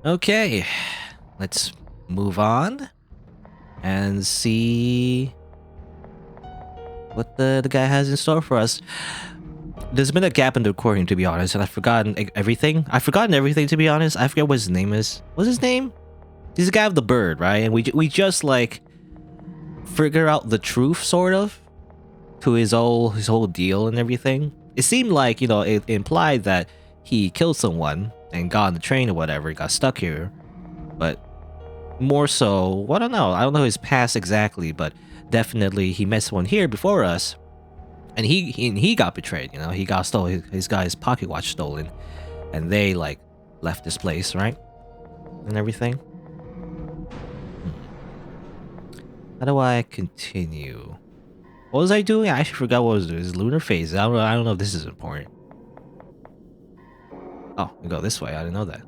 Okay, let's move on and see what the guy has in store for us. There's been a gap in the recording, to be honest, and I've forgotten everything. I've forgotten everything, to be honest. I forget what his name is. What's his name? He's the guy with the bird, right? And we just like figure out the truth, sort of, to his whole deal and everything. It seemed like, it implied that he killed someone and got on the train or whatever, got stuck here. But more so, I don't know. I don't know his past exactly, but definitely he met someone here before us, and he got betrayed. He got stolen. His guy's pocket watch stolen, and they like left this place, right, and everything. How do I continue? What was I doing? I actually forgot what was doing. His lunar phase. I don't know if this is important. Oh, we go this way. I didn't know that.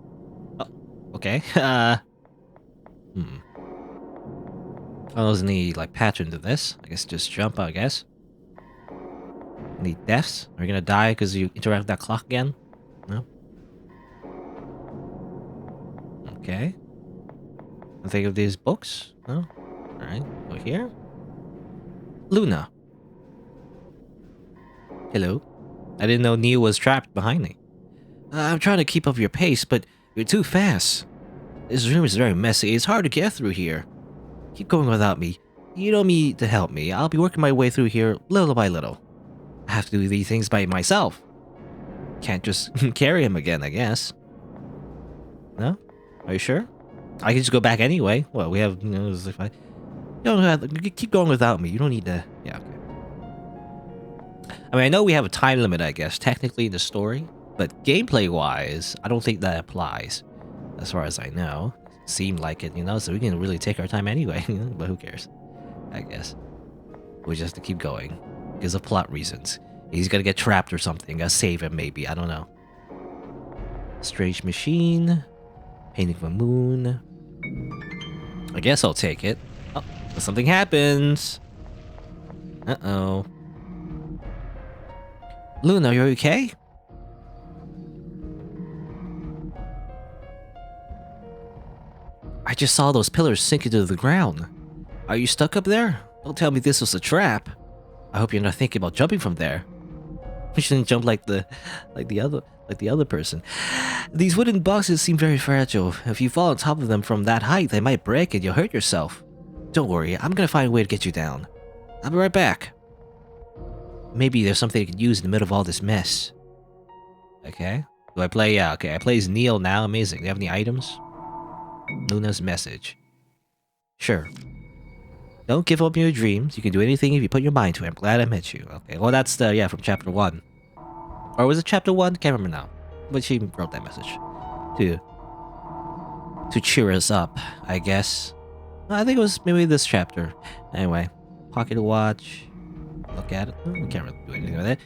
Oh, okay. I don't know if there's any like pattern to this. I guess just jump, I guess. Any deaths? Are you gonna die because you interact with that clock again? No? Okay. I think of these books? No? Alright, go here. Luna. Hello. I didn't know Neil was trapped behind me. I'm trying to keep up your pace, but you're too fast. This room is very messy. It's hard to get through here. Keep going without me. You don't need to help me. I'll be working my way through here little by little. I have to do these things by myself. Can't just carry him again, I guess. No? Are you sure? I can just go back anyway. Well, we have, if I... You don't have to keep going without me. You don't need to... Yeah, okay. I mean, I know we have a time limit, I guess, technically in the story. But gameplay-wise, I don't think that applies. As far as I know. Seemed like it, so we can really take our time anyway. But who cares? I guess. We just have to keep going. Because of plot reasons. He's gonna get trapped or something. Gotta save him, maybe. I don't know. Strange machine. Painting of a moon. I guess I'll take it. Oh, something happens. Uh-oh. Luna, are you okay? I just saw those pillars sink into the ground. Are you stuck up there? Don't tell me this was a trap. I hope you're not thinking about jumping from there. You shouldn't jump like the other person. These wooden boxes seem very fragile. If you fall on top of them from that height, they might break and you'll hurt yourself. Don't worry, I'm gonna find a way to get you down. I'll be right back. Maybe there's something I can use in the middle of all this mess. Okay. Do I play? Yeah, okay. I play as Neil now. Amazing. Do you have any items? Luna's message. Sure. Don't give up your dreams. You can do anything if you put your mind to it. I'm glad I met you. Okay. Well, that's from chapter 1. Or was it chapter 1? Can't remember now. But she wrote that message. To cheer us up, I guess. I think it was maybe this chapter. Anyway. Pocket watch. Look at it. We can't really do anything with it.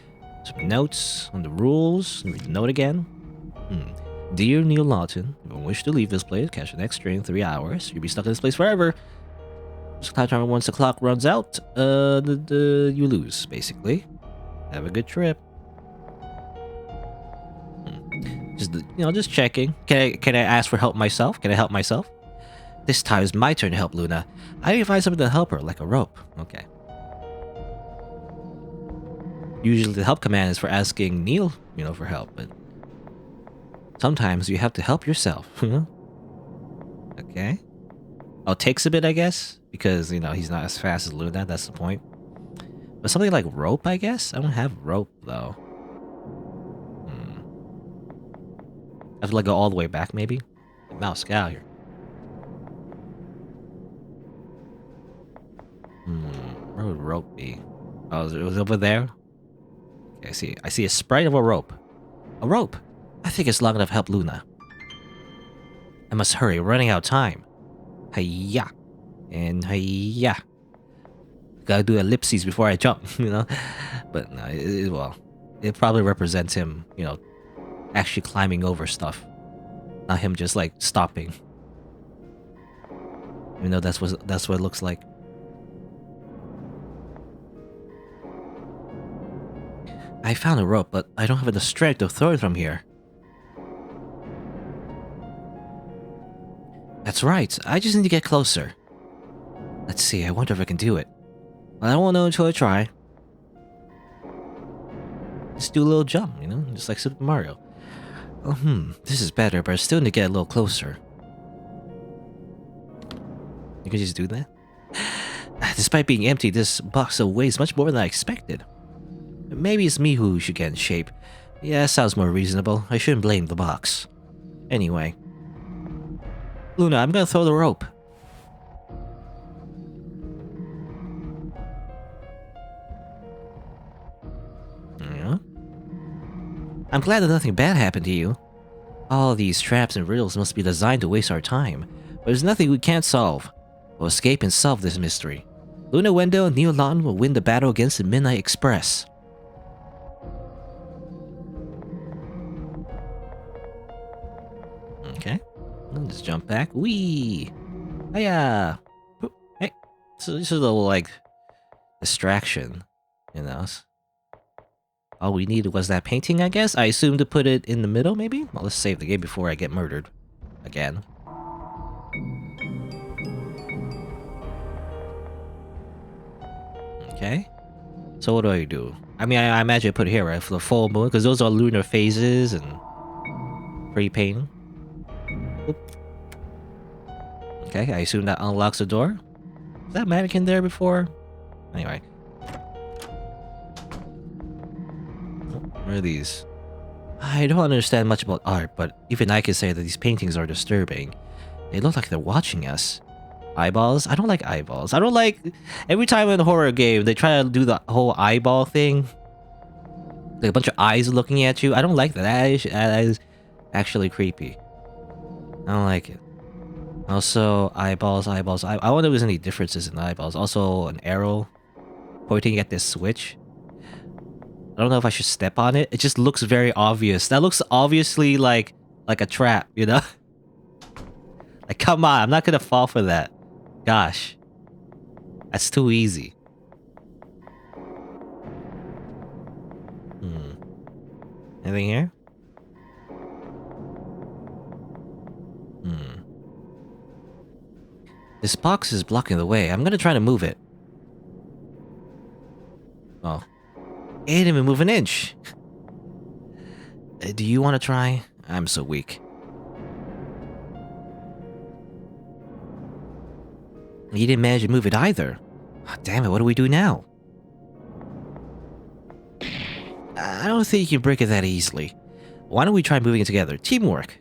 Some notes on the rules. Read the note again. Dear Neil Lawton, if you wish to leave this place, catch the next train in 3 hours. You'll be stuck in this place forever. Once the clock runs out, you lose, basically. Have a good trip. Just checking. Can I ask for help myself? Can I help myself? This time it's my turn to help Luna. I need to find something to help her, like a rope. Okay. Usually the help command is for asking Neil, for help, but sometimes you have to help yourself, Okay. Oh, it takes a bit, I guess, because, he's not as fast as Luna, that's the point. But something like rope, I guess? I don't have rope, though. I have to, go all the way back, maybe? Mouse, get out of here. Where would rope be? Oh, it was over there? Okay, I see a sprite of a rope. A rope? I think it's long enough to help Luna. I must hurry, we're running out of time. Hiya. And hiya. Gotta do ellipses before I jump, But no, it probably represents him, actually climbing over stuff. Not him just stopping. That's what it looks like. I found a rope, but I don't have the strength to throw it from here. That's right, I just need to get closer. Let's see, I wonder if I can do it. Well, I won't know until I try. Just do a little jump, you know? Just like Super Mario. Oh, this is better, but I still need to get a little closer. You can just do that? Despite being empty, this box weighs much more than I expected. Maybe it's me who should get in shape. Yeah, that sounds more reasonable. I shouldn't blame the box. Anyway. Luna, I'm gonna throw the rope. Yeah? I'm glad that nothing bad happened to you. All these traps and riddles must be designed to waste our time. But there's nothing we can't solve. We'll escape and solve this mystery. Luna Wendell and Neil Lawton will win the battle against the Midnight Express. Okay. Let's jump back. Whee! Hiya! Hey! So this is a little, like, distraction, you know? All we needed was that painting, I guess? I assume to put it in the middle, maybe? Well, let's save the game before I get murdered. Again. Okay. So what do I do? I mean, I imagine I put it here, right? For the full moon, because those are lunar phases and free painting. Oop. Okay, I assume that unlocks the door. Was that mannequin there before? Anyway. Where are these? I don't understand much about art, but even I can say that these paintings are disturbing. They look like they're watching us. Eyeballs? I don't like eyeballs. I don't like... Every time in a horror game, they try to do the whole eyeball thing. Like a bunch of eyes looking at you. I don't like that. That is actually creepy. I don't like it. Also, eyeballs. I wonder if there's any differences in eyeballs. Also, an arrow pointing at this switch. I don't know if I should step on it. It just looks very obvious. That looks obviously like a trap, you know? Like, come on, I'm not gonna fall for that. Gosh. That's too easy. Anything here? This box is blocking the way. I'm gonna try to move it. Oh. It didn't even move an inch. Do you want to try? I'm so weak. You didn't manage to move it either. Oh, damn it, what do we do now? I don't think you can break it that easily. Why don't we try moving it together? Teamwork.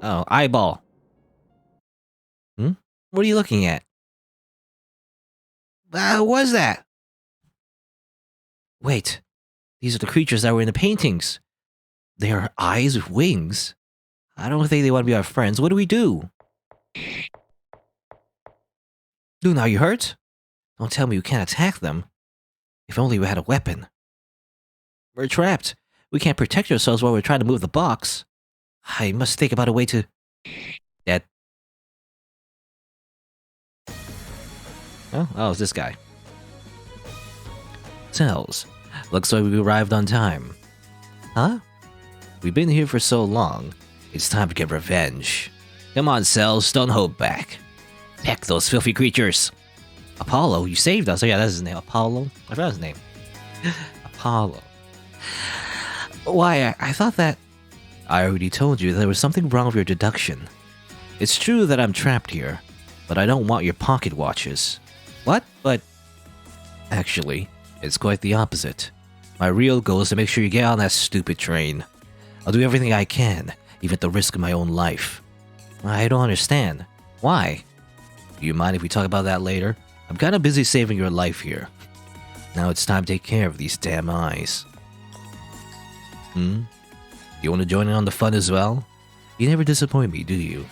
Oh, eyeball. What are you looking at? What was that? Wait. These are the creatures that were in the paintings. They are eyes with wings. I don't think they want to be our friends. What do we do? Luna, are you hurt? Don't tell me you can't attack them. If only we had a weapon. We're trapped. We can't protect ourselves while we're trying to move the box. I must think about a way to... Dead. Oh, it's this guy. Cells. Looks like we arrived on time. Huh? We've been here for so long. It's time to get revenge. Come on, Cells, don't hold back. Peck those filthy creatures. Apollo, you saved us. Oh yeah, that's his name. Apollo? I forgot his name. Apollo. Why, I thought that... I already told you there was something wrong with your deduction. It's true that I'm trapped here, but I don't want your pocket watches. What? But... Actually, it's quite the opposite. My real goal is to make sure you get on that stupid train. I'll do everything I can, even at the risk of my own life. I don't understand. Why? Do you mind if we talk about that later? I'm kinda busy saving your life here. Now it's time to take care of these damn eyes. You want to join in on the fun as well? You never disappoint me, do you?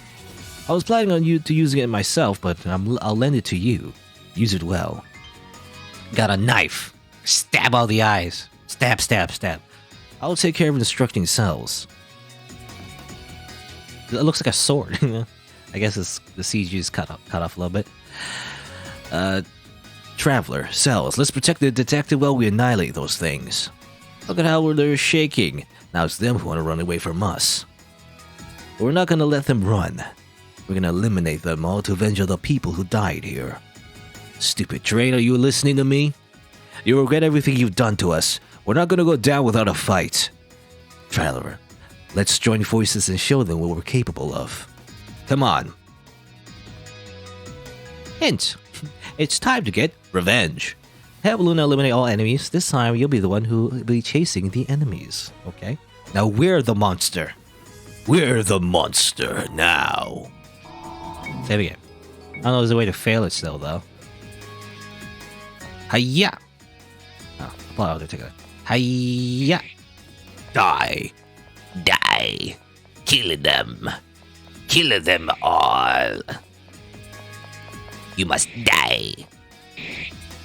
I was planning on using it myself, but I'll lend it to you. Use it well. Got a knife. Stab all the eyes. Stab, stab, stab. I'll take care of instructing Cells. It looks like a sword. I guess it's, the CG is cut off a little bit. Traveler, Cells, let's protect the detective while we annihilate those things. Look at how they're shaking. Now it's them who want to run away from us. We're not gonna let them run. We're gonna eliminate them all to avenge the people who died here. Stupid train, are you listening to me? You regret everything you've done to us. We're not gonna go down without a fight. Traveler, let's join forces and show them what we're capable of. Come on. Hint. It's time to get revenge. Have Luna eliminate all enemies. This time, you'll be the one who will be chasing the enemies. Okay? Now, we're the monster. We're the monster now. Say it again. I don't know if there's a way to fail it still, though. Hiya! Oh, I'll take it. Hiya! Die! Die! Kill them! Kill them all! You must die!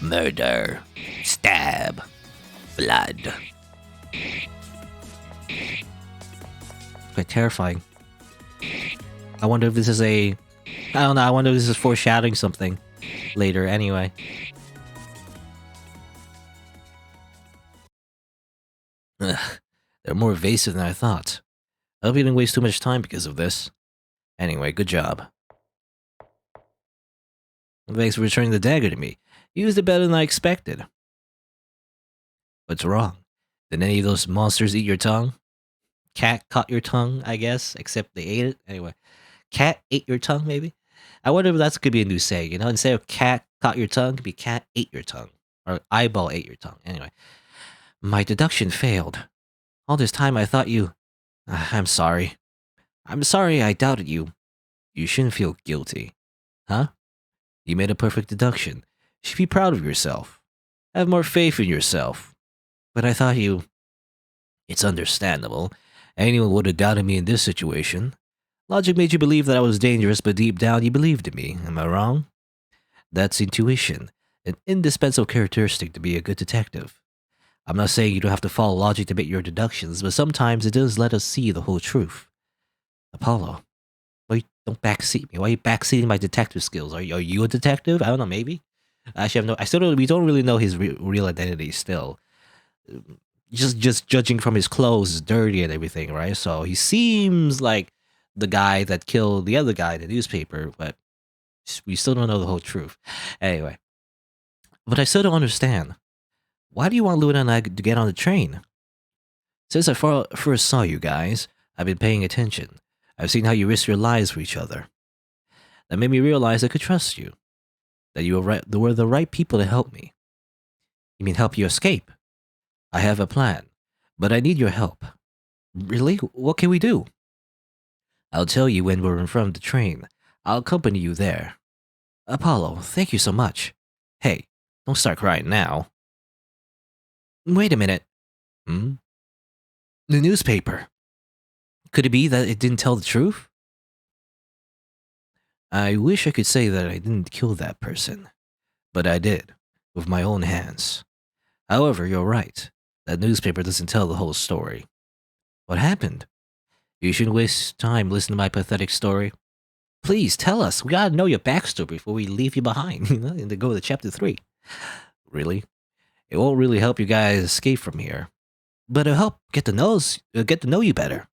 Murder! Stab! Blood! Quite terrifying. I wonder if this is a... I don't know, I wonder if this is foreshadowing something later anyway. Ugh, they're more evasive than I thought. I hope you didn't waste too much time because of this. Anyway, good job. Thanks for returning the dagger to me. You used it better than I expected. What's wrong? Did any of those monsters eat your tongue? Cat caught your tongue, I guess, except they ate it. Anyway, cat ate your tongue, maybe? I wonder if that could be a new saying, you know? Instead of cat caught your tongue, it could be cat ate your tongue. Or eyeball ate your tongue. Anyway, my deduction failed. All this time I thought you... I'm sorry. I'm sorry I doubted you. You shouldn't feel guilty. Huh? You made a perfect deduction. You should be proud of yourself. Have more faith in yourself. But I thought you... It's understandable. Anyone would have doubted me in this situation. Logic made you believe that I was dangerous, but deep down you believed in me. Am I wrong? That's intuition, an indispensable characteristic to be a good detective. I'm not saying you don't have to follow logic to make your deductions, but sometimes it does let us see the whole truth. Apollo, why don't backseat me? Why are you backseating my detective skills? Are you a detective? I don't know, maybe? Actually, we don't really know his real identity still. Just judging from his clothes, is dirty and everything, right? So he seems like the guy that killed the other guy in the newspaper, but we still don't know the whole truth. Anyway, but I still don't understand. Why do you want Luna and I to get on the train? Since I first saw you guys, I've been paying attention. I've seen how you risk your lives for each other. That made me realize I could trust you. That you were the right people to help me. You mean help you escape? I have a plan, but I need your help. Really? What can we do? I'll tell you when we're in front of the train. I'll accompany you there. Apollo, thank you so much. Hey, don't start crying now. Wait a minute. The newspaper. Could it be that it didn't tell the truth? I wish I could say that I didn't kill that person, but I did, with my own hands. However, you're right. That newspaper doesn't tell the whole story. What happened? You shouldn't waste time listening to my pathetic story. Please, tell us. We gotta know your backstory before we leave you behind, and to go to chapter 3. Really? It won't really help you guys escape from here, but it'll help get to know you better.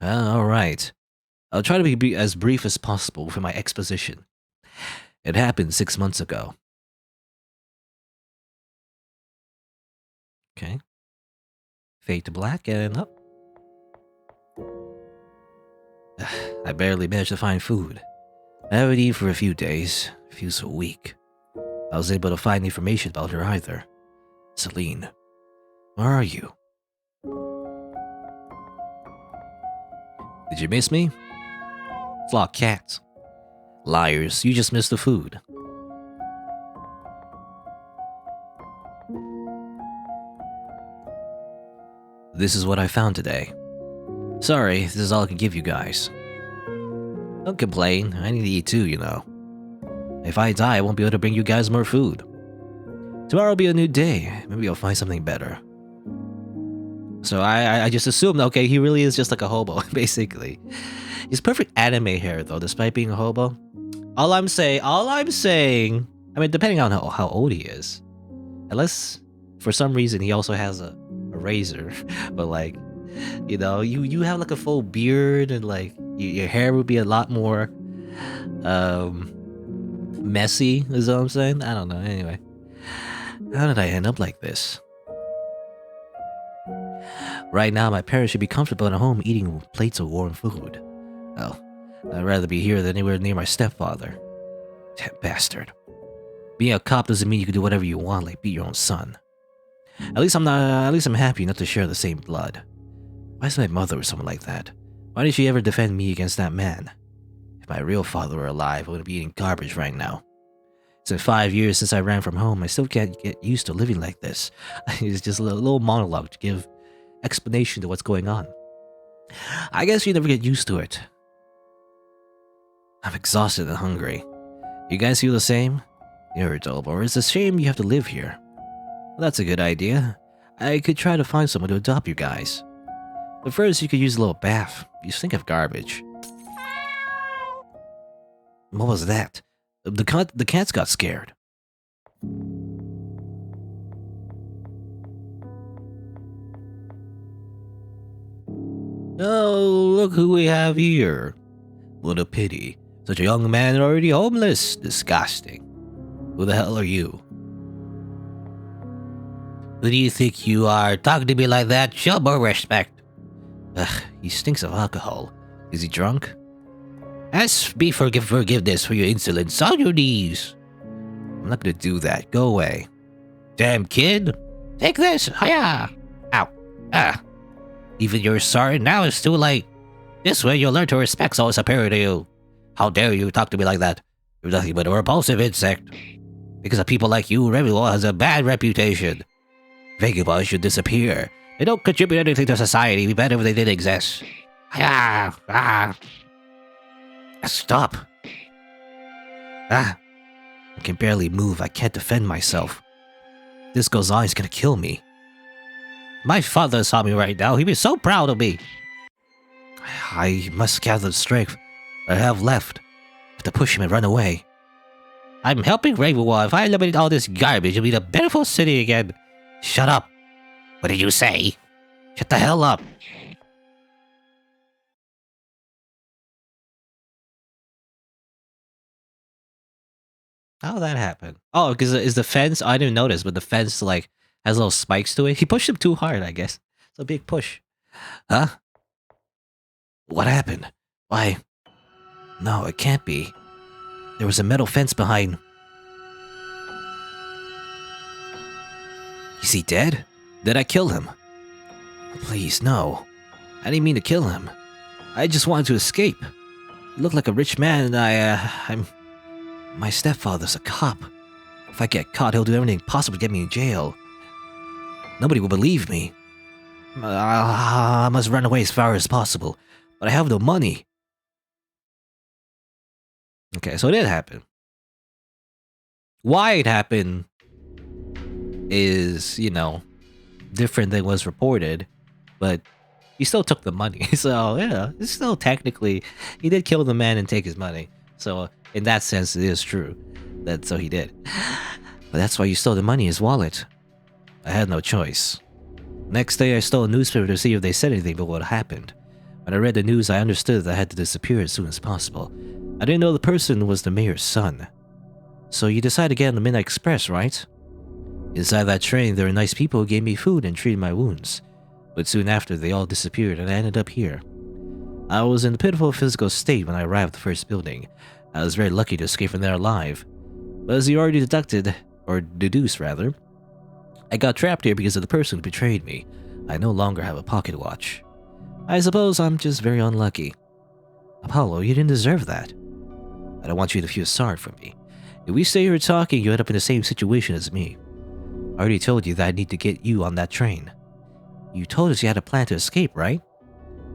All right. I'll try to be as brief as possible for my exposition. It happened 6 months ago. Okay. Fade to black and up. I barely managed to find food. I haven't eaten for a few days. I feel so weak. I was able to find information about her either. Celine, where are you? Did you miss me? Flock cats. Liars, you just missed the food. This is what I found today. Sorry, this is all I can give you guys. Don't complain, I need to eat too, you know. If I die, I won't be able to bring you guys more food. Tomorrow will be a new day, maybe I'll find something better. So I just assumed, okay, he really is just like a hobo, basically. He's perfect anime hair though, despite being a hobo. All I'm saying, I mean, depending on how old he is. Unless, for some reason, he also has a razor. But like, you know, you have like a full beard and like, your hair would be a lot more Messy is what I'm saying. I don't know. Anyway, how did I end up like this? Right now, my parents should be comfortable at home eating plates of warm food. Oh, I'd rather be here than anywhere near my stepfather. That bastard. Being a cop doesn't mean you can do whatever you want, like beat your own son. At least I'm happy not to share the same blood. Why is my mother or someone like that? Why did she ever defend me against that man? If my real father were alive, I would be eating garbage right now. It's been 5 years since I ran from home. I still can't get used to living like this. It's just a little monologue to give explanation to what's going on. I guess you never get used to it. I'm exhausted and hungry. You guys feel the same? You're adorable. It's a shame you have to live here. Well, that's a good idea. I could try to find someone to adopt you guys. But first, you could use a little bath. You stink of garbage. What was that? The cats got scared. Oh, look who we have here. What a pity. Such a young man and already homeless. Disgusting. Who the hell are you? Who do you think you are? Talking to me like that? Show more respect. Ugh, he stinks of alcohol. Is he drunk? Ask me for forgiveness for your insolence on your knees. I'm not gonna do that. Go away. Damn kid. Take this. Hiya. Ow. Ah. Even you're sorry, now it's too late. This way you'll learn to respect someone superior to you. How dare you talk to me like that? You're nothing but a repulsive insect. Because of people like you, everyone has a bad reputation. Vagabonds should disappear. They don't contribute anything to society. It'd be better if they didn't exist. Stop. I can barely move. I can't defend myself. If this goes on, he's gonna kill me. My father saw me right now. He'd be so proud of me. I must gather the strength I have left. I have to push him and run away. I'm helping Ravenwall. If I eliminate all this garbage, it'll be the beautiful city again. Shut up. What did you say? Shut the hell up. How'd that happen? Oh, because is the fence? I didn't notice, but the fence like has little spikes to it. He pushed him too hard, I guess. It's a big push. Huh? What happened? Why? No, it can't be. There was a metal fence behind. Is he dead? Did I kill him? Please, no. I didn't mean to kill him. I just wanted to escape. He looked like a rich man and my stepfather's a cop. If I get caught, he'll do everything possible to get me in jail. Nobody will believe me. I must run away as far as possible, but I have no money. Okay, so it did happen. Why it happened is, different than was reported, but he still took the money. So, yeah, it's still technically, he did kill the man and take his money. So, in that sense, it is true. So he did. But that's why you stole the money, his wallet. I had no choice. Next day, I stole a newspaper to see if they said anything about what happened. When I read the news, I understood that I had to disappear as soon as possible. I didn't know the person was the mayor's son. So you decided to get on the Midnight Express, right? Inside that train, there were nice people who gave me food and treated my wounds. But soon after, they all disappeared and I ended up here. I was in a pitiful physical state when I arrived at the first building. I was very lucky to escape from there alive. But as you already deduced rather, I got trapped here because of the person who betrayed me. I no longer have a pocket watch. I suppose I'm just very unlucky. Apollo, you didn't deserve that. I don't want you to feel sorry for me. If we stay here talking, you end up in the same situation as me. I already told you that I need to get you on that train. You told us you had a plan to escape, right?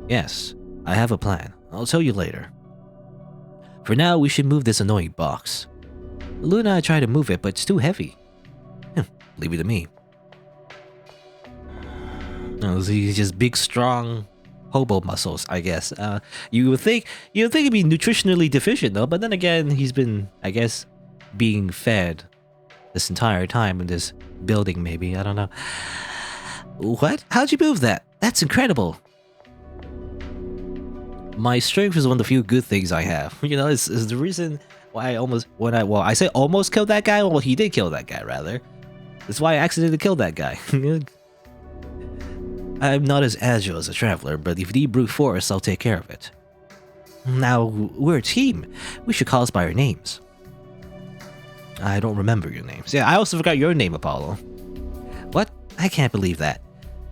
Yes, I have a plan. I'll tell you later. For now, we should move this annoying box. Luna and I tried to move it, but it's too heavy. Leave it to me. Oh, he's just big, strong hobo muscles, I guess. You would think he'd be nutritionally deficient, though. But then again, he's been, I guess, being fed this entire time in this building. Maybe I don't know. What? How'd you move that? That's incredible. My strength is one of the few good things I have. You know, it's the reason why I say almost killed that guy. Well, he did kill that guy, rather. That's why I accidentally killed that guy. I'm not as agile as a traveler, but if you need brute force, I'll take care of it. Now, we're a team. We should call us by our names. I don't remember your names. Yeah, I also forgot your name, Apollo. What? I can't believe that.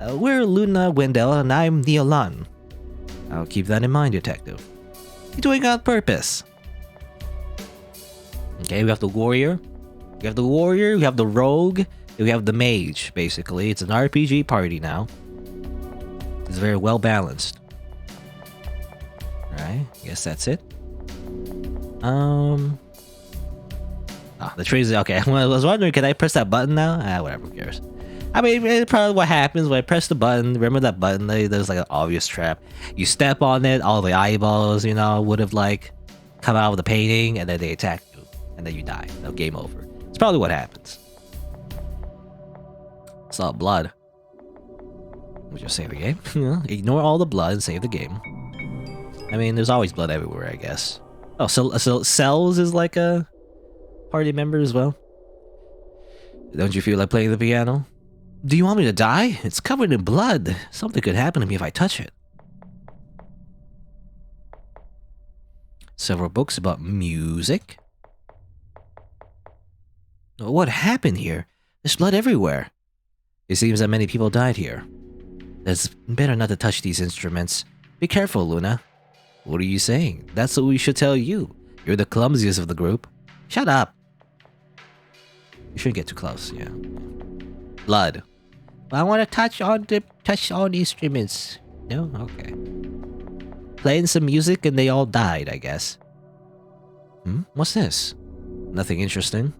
We're Luna Wendell, and I'm Neolan. I'll keep that in mind, Detective. You're doing it on purpose. Okay, we have the warrior. We have the warrior, we have the rogue, we have the mage, basically. It's an RPG party now. It's very well balanced. Alright, guess that's it. The trees. Okay, I was wondering, can I press that button now? Whatever, who cares? I mean, it's probably what happens when I press the button. Remember that button? There's like an obvious trap. You step on it, all the eyeballs, you know, would have like come out of the painting, and then they attack you, and then you die. No, game over. It's probably what happens. Saw blood. We'll just save the game. You know, ignore all the blood and save the game. I mean, there's always blood everywhere, I guess. Oh, so Cells is like a party member as well? Don't you feel like playing the piano? Do you want me to die? It's covered in blood. Something could happen to me if I touch it. Several books about music. What happened here? There's blood everywhere. It seems that many people died here. It's better not to touch these instruments. Be careful, Luna. What are you saying? That's what we should tell you. You're the clumsiest of the group. Shut up. You shouldn't get too close, yeah. Blood. I want to touch all the instruments. No? Okay. Playing some music and they all died, I guess. What's this? Nothing interesting.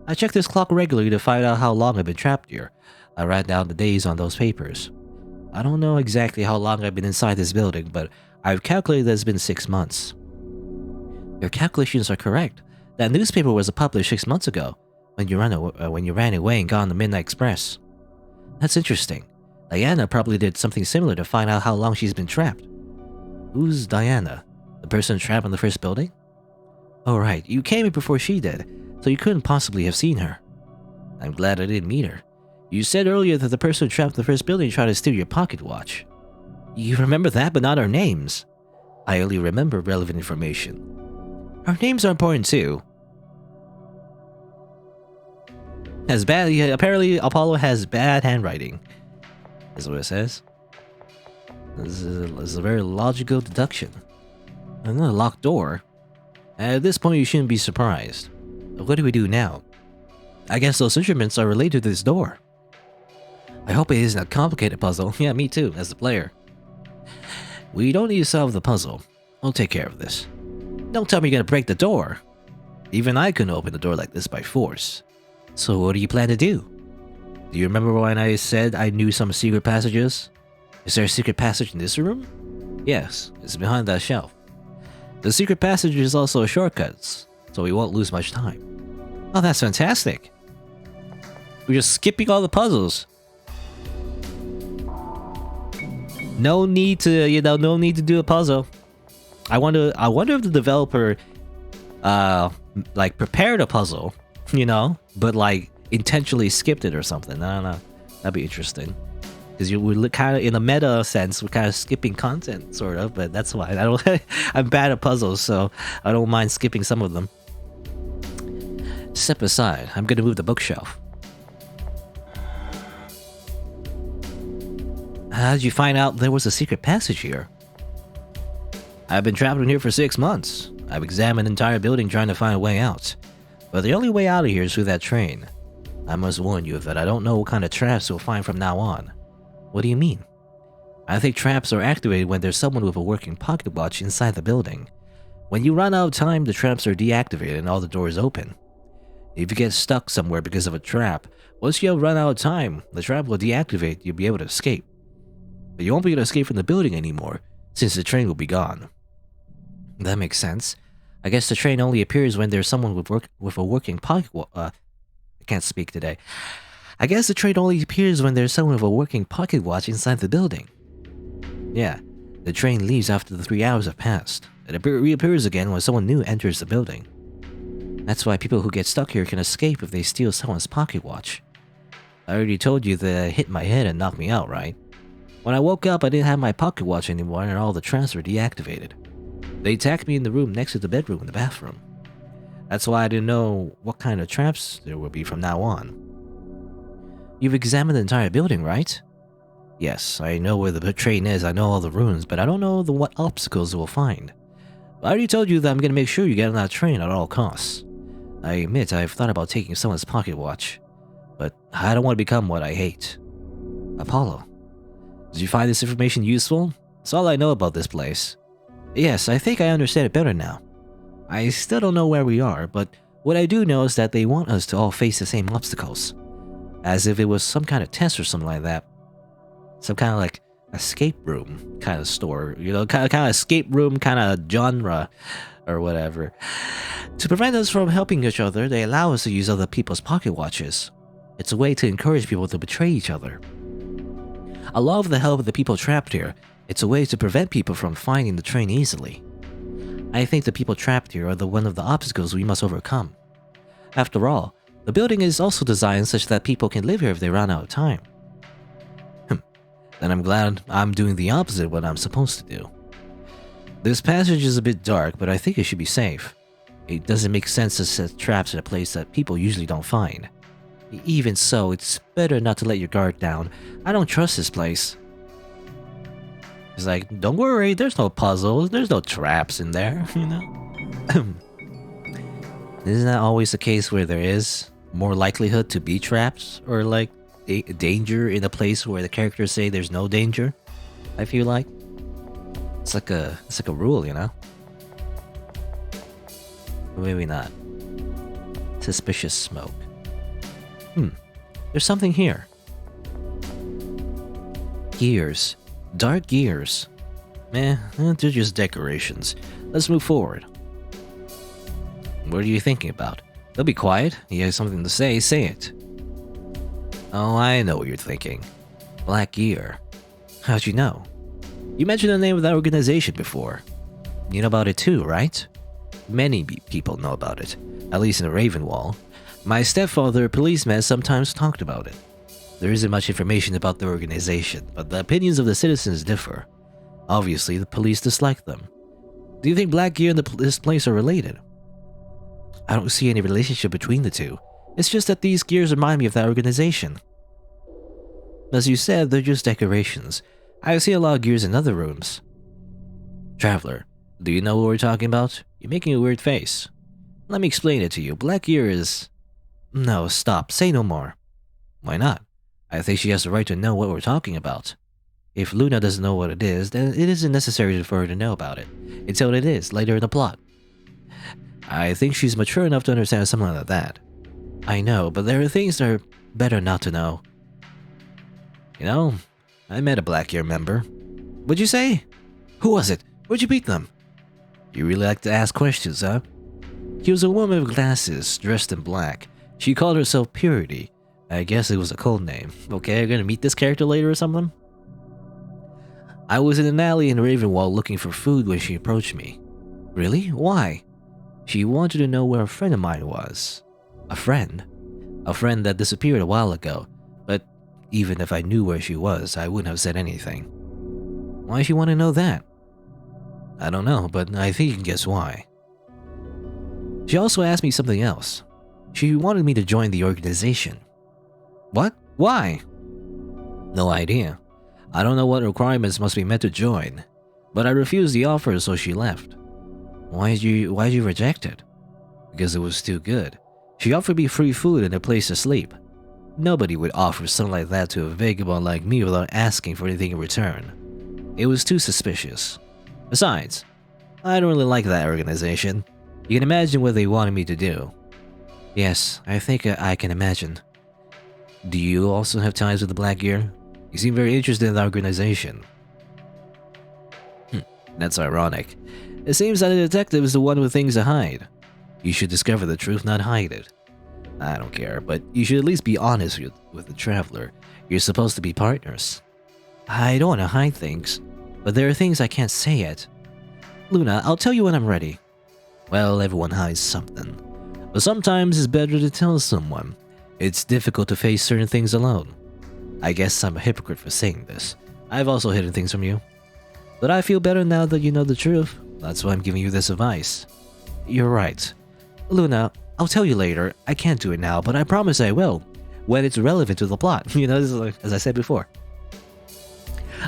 I check this clock regularly to find out how long I've been trapped here. I write down the days on those papers. I don't know exactly how long I've been inside this building, but I've calculated that it's been 6 months. Your calculations are correct. That newspaper was published 6 months ago, when you ran away and got on the Midnight Express. That's interesting. Diana probably did something similar to find out how long she's been trapped. Who's Diana? The person trapped in the first building? Oh right, you came here before she did, so you couldn't possibly have seen her. I'm glad I didn't meet her. You said earlier that the person trapped in the first building tried to steal your pocket watch. You remember that, but not our names. I only remember relevant information. Our names are important too. Apparently Apollo has bad handwriting. Is what it says. This is a very logical deduction. Another locked door. At this point, you shouldn't be surprised. What do we do now? I guess those instruments are related to this door. I hope it isn't a complicated puzzle. Yeah, me too, as the player. We don't need to solve the puzzle. I'll take care of this. Don't tell me you're gonna break the door. Even I couldn't open the door like this by force. So what do you plan to do? Do you remember when I said I knew some secret passages? Is there a secret passage in this room? Yes, it's behind that shelf. The secret passage is also a shortcut, so we won't lose much time. Oh, that's fantastic. We're just skipping all the puzzles. No need to, no need to do a puzzle. I wonder if the developer, like prepared a puzzle, but like intentionally skipped it or something. I don't know. That'd be interesting. Because we're kind of, in a meta sense, we're kind of skipping content, sort of, but that's why. I'm bad at puzzles, so I don't mind skipping some of them. Step aside. I'm gonna move the bookshelf. How did you find out there was a secret passage here? I've been trapped in here for 6 months. I've examined the entire building trying to find a way out. But the only way out of here is through that train. I must warn you that I don't know what kind of traps you'll find from now on. What do you mean? I think traps are activated when there's someone with a working pocket watch inside the building. When you run out of time, the traps are deactivated and all the doors open. If you get stuck somewhere because of a trap, once you have run out of time, the trap will deactivate, you'll be able to escape. But you won't be able to escape from the building anymore, since the train will be gone. That makes sense. I guess the train only appears when there's someone with a working pocket watch. I can't speak today. I guess the train only appears when there's someone with a working pocket watch inside the building. Yeah, The train leaves after the 3 hours have passed. It reappears again when someone new enters the building. That's why people who get stuck here can escape if they steal someone's pocket watch. I already told you that it hit my head and knocked me out, right? When I woke up, I didn't have my pocket watch anymore and all the traps were deactivated. They attacked me in the room next to the bedroom and the bathroom. That's why I didn't know what kind of traps there would be from now on. You've examined the entire building, right? Yes, I know where the train is, I know all the rooms, but I don't know what obstacles we'll find. I already told you that I'm gonna make sure you get on that train at all costs. I admit I've thought about taking someone's pocket watch, but I don't want to become what I hate. Apollo, did you find this information useful? It's all I know about this place. Yes, I think I understand it better now. I still don't know where we are, but what I do know is that they want us to all face the same obstacles. As if it was some kind of test or something like that. Some kind of like escape room kind of store, you know, kind of escape room kind of genre or whatever. To prevent us from helping each other, they allow us to use other people's pocket watches. It's a way to encourage people to betray each other. Along with the help of the people trapped here, it's a way to prevent people from finding the train easily. I think the people trapped here are one of the obstacles we must overcome. After all, the building is also designed such that people can live here if they run out of time. Then I'm glad I'm doing the opposite of what I'm supposed to do. This passage is a bit dark, but I think it should be safe. It doesn't make sense to set traps in a place that people usually don't find. Even so, it's better not to let your guard down. I don't trust this place. He's like, don't worry, there's no puzzles, there's no traps in there, you know? Isn't that always the case where there is more likelihood to be traps? Or like danger in a place where the characters say there's no danger? I feel like it's like a rule, you know? Or maybe not. Suspicious smoke. There's something here. Gears. Dark gears. They're just decorations. Let's move forward. What are you thinking about? Don't be quiet. You have something to say, say it. Oh, I know what you're thinking. Black Gear. How'd you know? You mentioned the name of that organization before. You know about it too, right? Many people know about it, at least in the Ravenwall. My stepfather, a policeman, sometimes talked about it. There isn't much information about the organization, but the opinions of the citizens differ. Obviously, the police dislike them. Do you think Black Gear and this place are related? I don't see any relationship between the two. It's just that these gears remind me of that organization. As you said, they're just decorations. I see a lot of gears in other rooms. Traveler, do you know what we're talking about? You're making a weird face. Let me explain it to you. Black Gear is... No, stop. Say no more. Why not? I think she has the right to know what we're talking about. If Luna doesn't know what it is, then it isn't necessary for her to know about it, until it is, later in the plot. I think she's mature enough to understand something like that. I know, but there are things that are better not to know. You know, I met a Black Gear member. What'd you say? Who was it? Where'd you meet them? You really like to ask questions, huh? She was a woman with glasses, dressed in black. She called herself Purity. I guess it was a code name. Okay, you're gonna meet this character later or something? I was in an alley in Ravenwall looking for food when she approached me. Really? Why? She wanted to know where a friend of mine was. A friend? A friend that disappeared a while ago, but even if I knew where she was, I wouldn't have said anything. Why she want to know that? I don't know, but I think you can guess why. She also asked me something else. She wanted me to join the organization. What? Why? No idea. I don't know what requirements must be met to join, but I refused the offer, so she left. Why'd you reject it? Because it was too good. She offered me free food and a place to sleep. Nobody would offer something like that to a vagabond like me without asking for anything in return. It was too suspicious. Besides, I don't really like that organization. You can imagine what they wanted me to do. Yes, I think I can imagine. Do you also have ties with the Black Gear? You seem very interested in the organization. That's ironic. It seems that a detective is the one with things to hide. You should discover the truth, not hide it. I don't care, but you should at least be honest with the Traveler. You're supposed to be partners. I don't want to hide things. but there are things I can't say yet. Luna, I'll tell you when I'm ready. Well, everyone hides something. But sometimes it's better to tell someone. It's difficult to face certain things alone. I guess I'm a hypocrite for saying this. I've also hidden things from you. But I feel better now that you know the truth. That's why I'm giving you this advice. You're right. Luna, I'll tell you later. I can't do it now, but I promise I will. When it's relevant to the plot. You know, this is like, as I said before.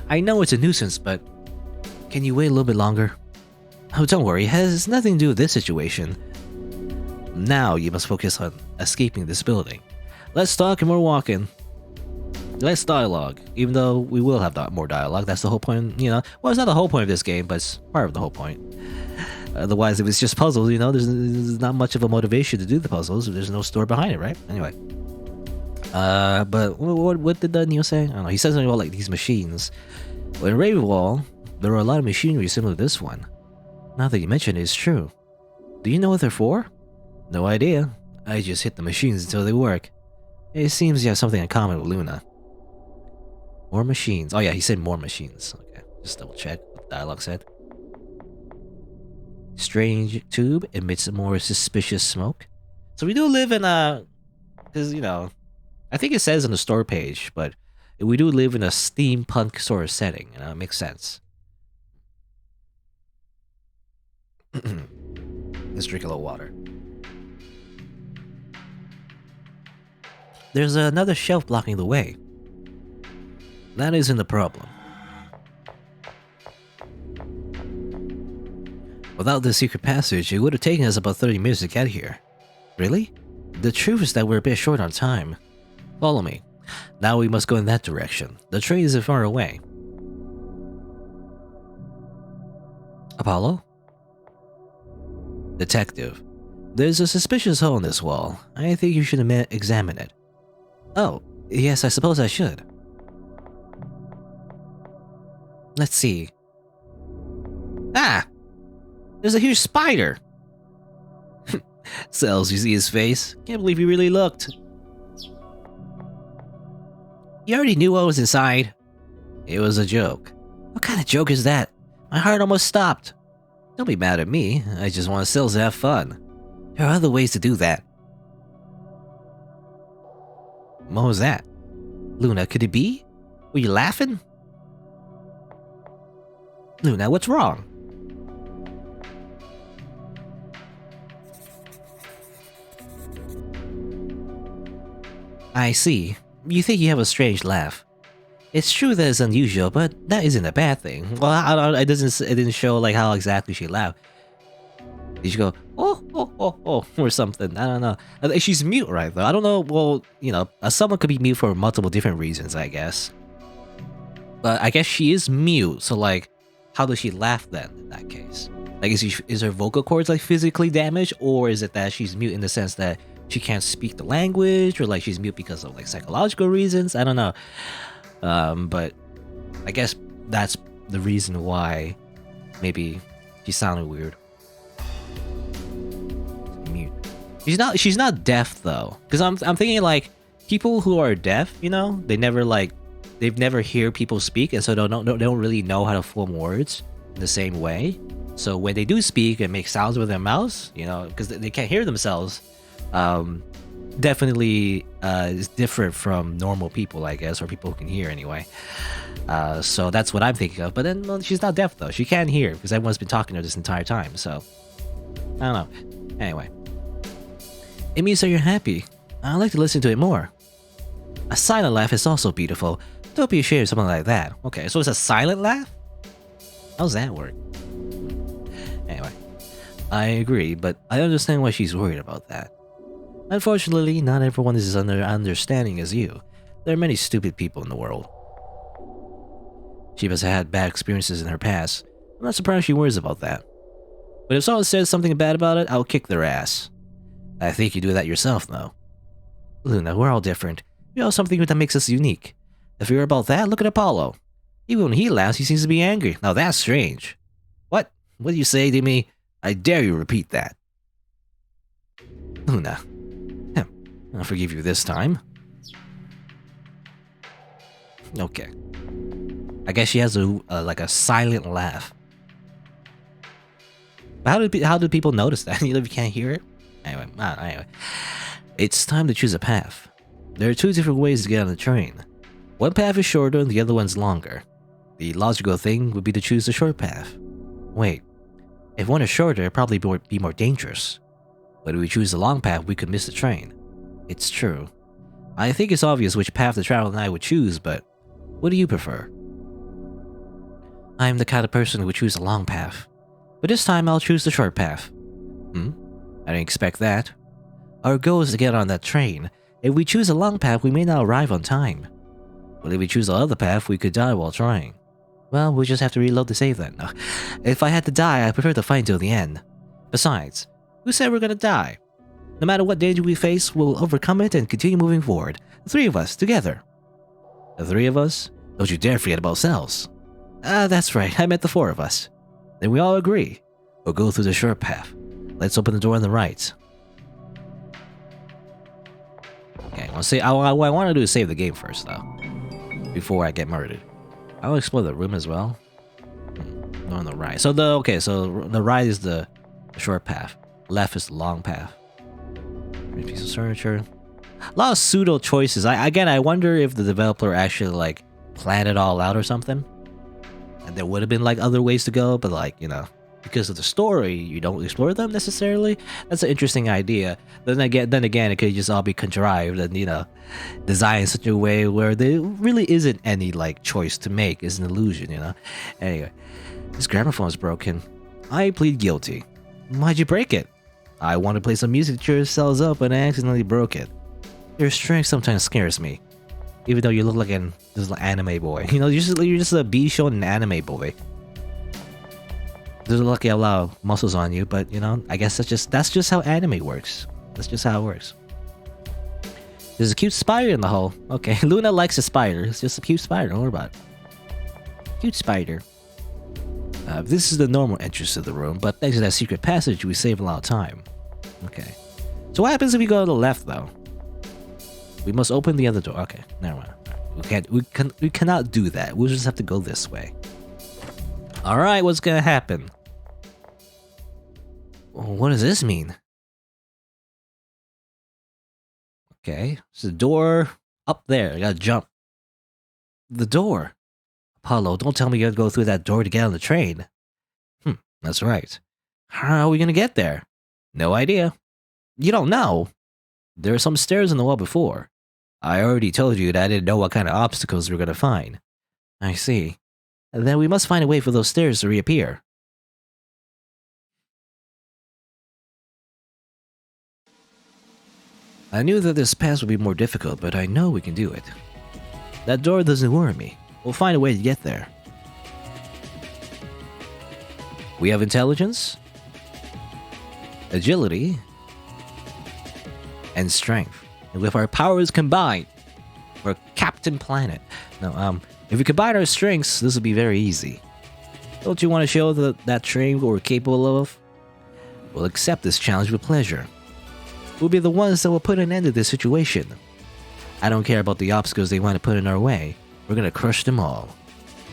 I know it's a nuisance, but can you wait a little bit longer? Oh, don't worry. It has nothing to do with this situation. Now you must focus on escaping this building. Let's talk and more walking. Less dialogue, even though we will have more dialogue. That's the whole point, you know. Well, it's not the whole point of this game, but it's part of the whole point. Otherwise, if it's just puzzles, you know, there's not much of a motivation to do the puzzles. There's no story behind it, right? Anyway. But what did Neil say? I don't know. He says something about like these machines. Well, in Ravenwall, there are a lot of machinery similar to this one. Now that you mention it, it's true. Do you know what they're for? No idea. I just hit the machines until they work. It seems you have something in common with Luna. More machines. Oh yeah, he said more machines. Okay, just double check what the dialogue said. Strange tube emits more suspicious smoke. So we do live in a... Because, you know, I think it says on the store page, but we do live in a steampunk sort of setting. You know, it makes sense. Let's drink a little water. There's another shelf blocking the way. That isn't the problem. Without the secret passage, it would have taken us about 30 minutes to get here. Really? The truth is that we're a bit short on time. Follow me. Now we must go in that direction. The train isn't far away. Apollo? Detective. There's a suspicious hole in this wall. I think you should examine it. Oh, yes, I suppose I should. Let's see. Ah! There's a huge spider! Cells, you see his face? Can't believe he really looked. You already knew what was inside. It was a joke. What kind of joke is that? My heart almost stopped. Don't be mad at me. I just want Cells to have fun. There are other ways to do that. What was that? Luna, could it be? Were you laughing? Luna, what's wrong? I see. You think you have a strange laugh. It's true that it's unusual, but that isn't a bad thing. Well, it didn't show like how exactly she laughed. Did she go oh or something? I don't know. She's mute, right? Though I don't know. Well, you know, someone could be mute for multiple different reasons, I guess. But I guess she is mute. So like, how does she laugh then? In that case, like, is her vocal cords like physically damaged, or is it that she's mute in the sense that she can't speak the language, or like she's mute because of like psychological reasons? I don't know. But I guess that's the reason why maybe she sounded weird. Mute. She's not deaf though, because I'm thinking like people who are deaf, you know, they've never hear people speak, and so they don't really know how to form words in the same way. So when they do speak and make sounds with their mouths, you know, because they can't hear themselves, definitely is different from normal people, I guess, or people who can hear anyway. So that's what I'm thinking of. But then, well, she's not deaf though. She can hear because everyone's been talking to her this entire time. So I don't know. Anyway, it means that you're happy. I'd like to listen to it more. A silent laugh is also beautiful. Don't be ashamed of something like that. Okay, so it's a silent laugh? How's that work? Anyway, I agree, but I understand why she's worried about that. Unfortunately, not everyone is as understanding as you. There are many stupid people in the world. She must have had bad experiences in her past. I'm not surprised she worries about that. But if someone says something bad about it, I'll kick their ass. I think you do that yourself, though. Luna, we're all different. We all have something that makes us unique. If you're about that, look at Apollo. Even when he laughs, he seems to be angry. Now that's strange. What? What do you say to me? I dare you repeat that. Luna. I'll forgive you this time. Okay. I guess she has a like a silent laugh. But how do people notice that? You know, if you can't hear it. Anyway, it's time to choose a path. There are two different ways to get on the train. One path is shorter and the other one's longer. The logical thing would be to choose the short path. Wait, if one is shorter, it'd probably be more dangerous. But if we choose the long path, we could miss the train. It's true. I think it's obvious which path the traveler and I would choose, but what do you prefer? I'm the kind of person who would choose the long path. But this time I'll choose the short path. I didn't expect that. Our goal is to get on that train. If we choose a long path, we may not arrive on time. But if we choose the other path, we could die while trying. Well, we'll just have to reload the save then. If I had to die, I prefer to fight until the end. Besides, who said we're gonna die? No matter what danger we face, we'll overcome it and continue moving forward. The three of us, together. The three of us? Don't you dare forget about ourselves. That's right, I meant the four of us. Then we all agree. We'll go through the short path. Let's open the door on the right. Okay, what I want to do is save the game first, though. Before I get murdered. I'll explore the room as well. Door on the right. So the right is the short path. Left is the long path. Piece of furniture. A lot of pseudo choices. I wonder if the developer actually like planned it all out or something. And there would have been like other ways to go, but like, you know, because of the story, you don't explore them necessarily. That's an interesting idea. Then again, it could just all be contrived and, you know, designed in such a way where there really isn't any like choice to make. It's an illusion, you know. Anyway, this gramophone is broken. I plead guilty. Why'd you break it? I want to play some music that yourselves up and I accidentally broke it. Your strength sometimes scares me. Even though you look like an anime boy. You know, you're just a B-shonen anime boy. There's lucky a lot of muscles on you, but you know, I guess that's just how anime works. That's just how it works. There's a cute spider in the hole. Okay, Luna likes a spider. It's just a cute spider, don't worry about it. Cute spider. This is the normal entrance to the room, but thanks to that secret passage, we save a lot of time. Okay. So what happens if we go to the left, though? We must open the other door. Okay, never mind. We cannot do that. We'll just have to go this way. Alright, what's gonna happen? What does this mean? Okay, it's the door up there. I gotta jump. The door. Apollo, don't tell me you gotta go through that door to get on the train. That's right. How are we gonna get there? No idea. You don't know? There are some stairs in the wall before. I already told you that I didn't know what kind of obstacles we were gonna find. I see. Then we must find a way for those stairs to reappear. I knew that this pass would be more difficult, but I know we can do it. That door doesn't worry me. We'll find a way to get there. We have intelligence, agility, and strength. And with our powers combined, we're Captain Planet. Now, if we combine our strengths, this will be very easy. Don't you want to show that train what we're capable of? We'll accept this challenge with pleasure. We'll be the ones that will put an end to this situation. I don't care about the obstacles they want to put in our way. We're gonna crush them all.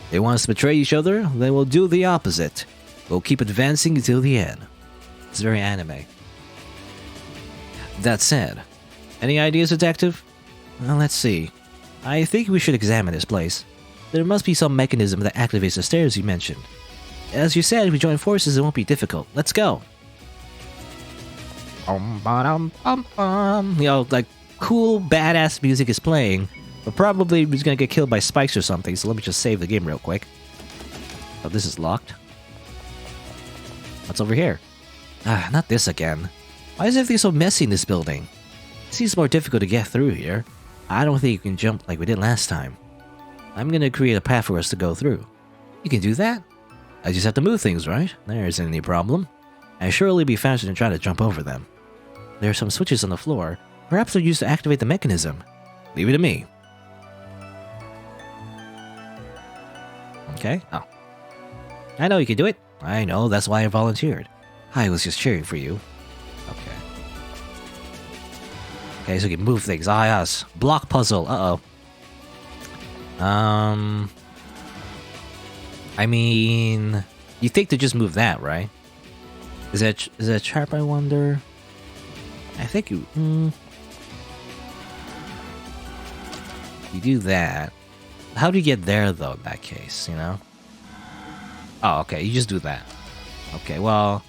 They want us to betray each other, then we'll do the opposite. We'll keep advancing until the end. It's very anime. That said, any ideas, Detective? Well, let's see. I think we should examine this place. There must be some mechanism that activates the stairs you mentioned. As you said, if we join forces, it won't be difficult. Let's go. You know, like, cool, badass music is playing, but probably he's gonna get killed by spikes or something, so let me just save the game real quick. Oh, this is locked. What's over here? Not this again. Why is everything so messy in this building? It seems more difficult to get through here. I don't think you can jump like we did last time. I'm gonna create a path for us to go through. You can do that? I just have to move things, right? There isn't any problem. I surely be faster than trying to jump over them. There are some switches on the floor. Perhaps they're used to activate the mechanism. Leave it to me. Okay. Oh. I know you can do it. I know, that's why I volunteered. I was just cheering for you. Okay. Okay, so we can move things. Ah, yes. Block puzzle. Uh-oh. I mean, you think to just move that, right? Is that trap? I wonder. I think you. You do that. How do you get there though? In that case, you know. Oh, okay. You just do that. Okay. Well,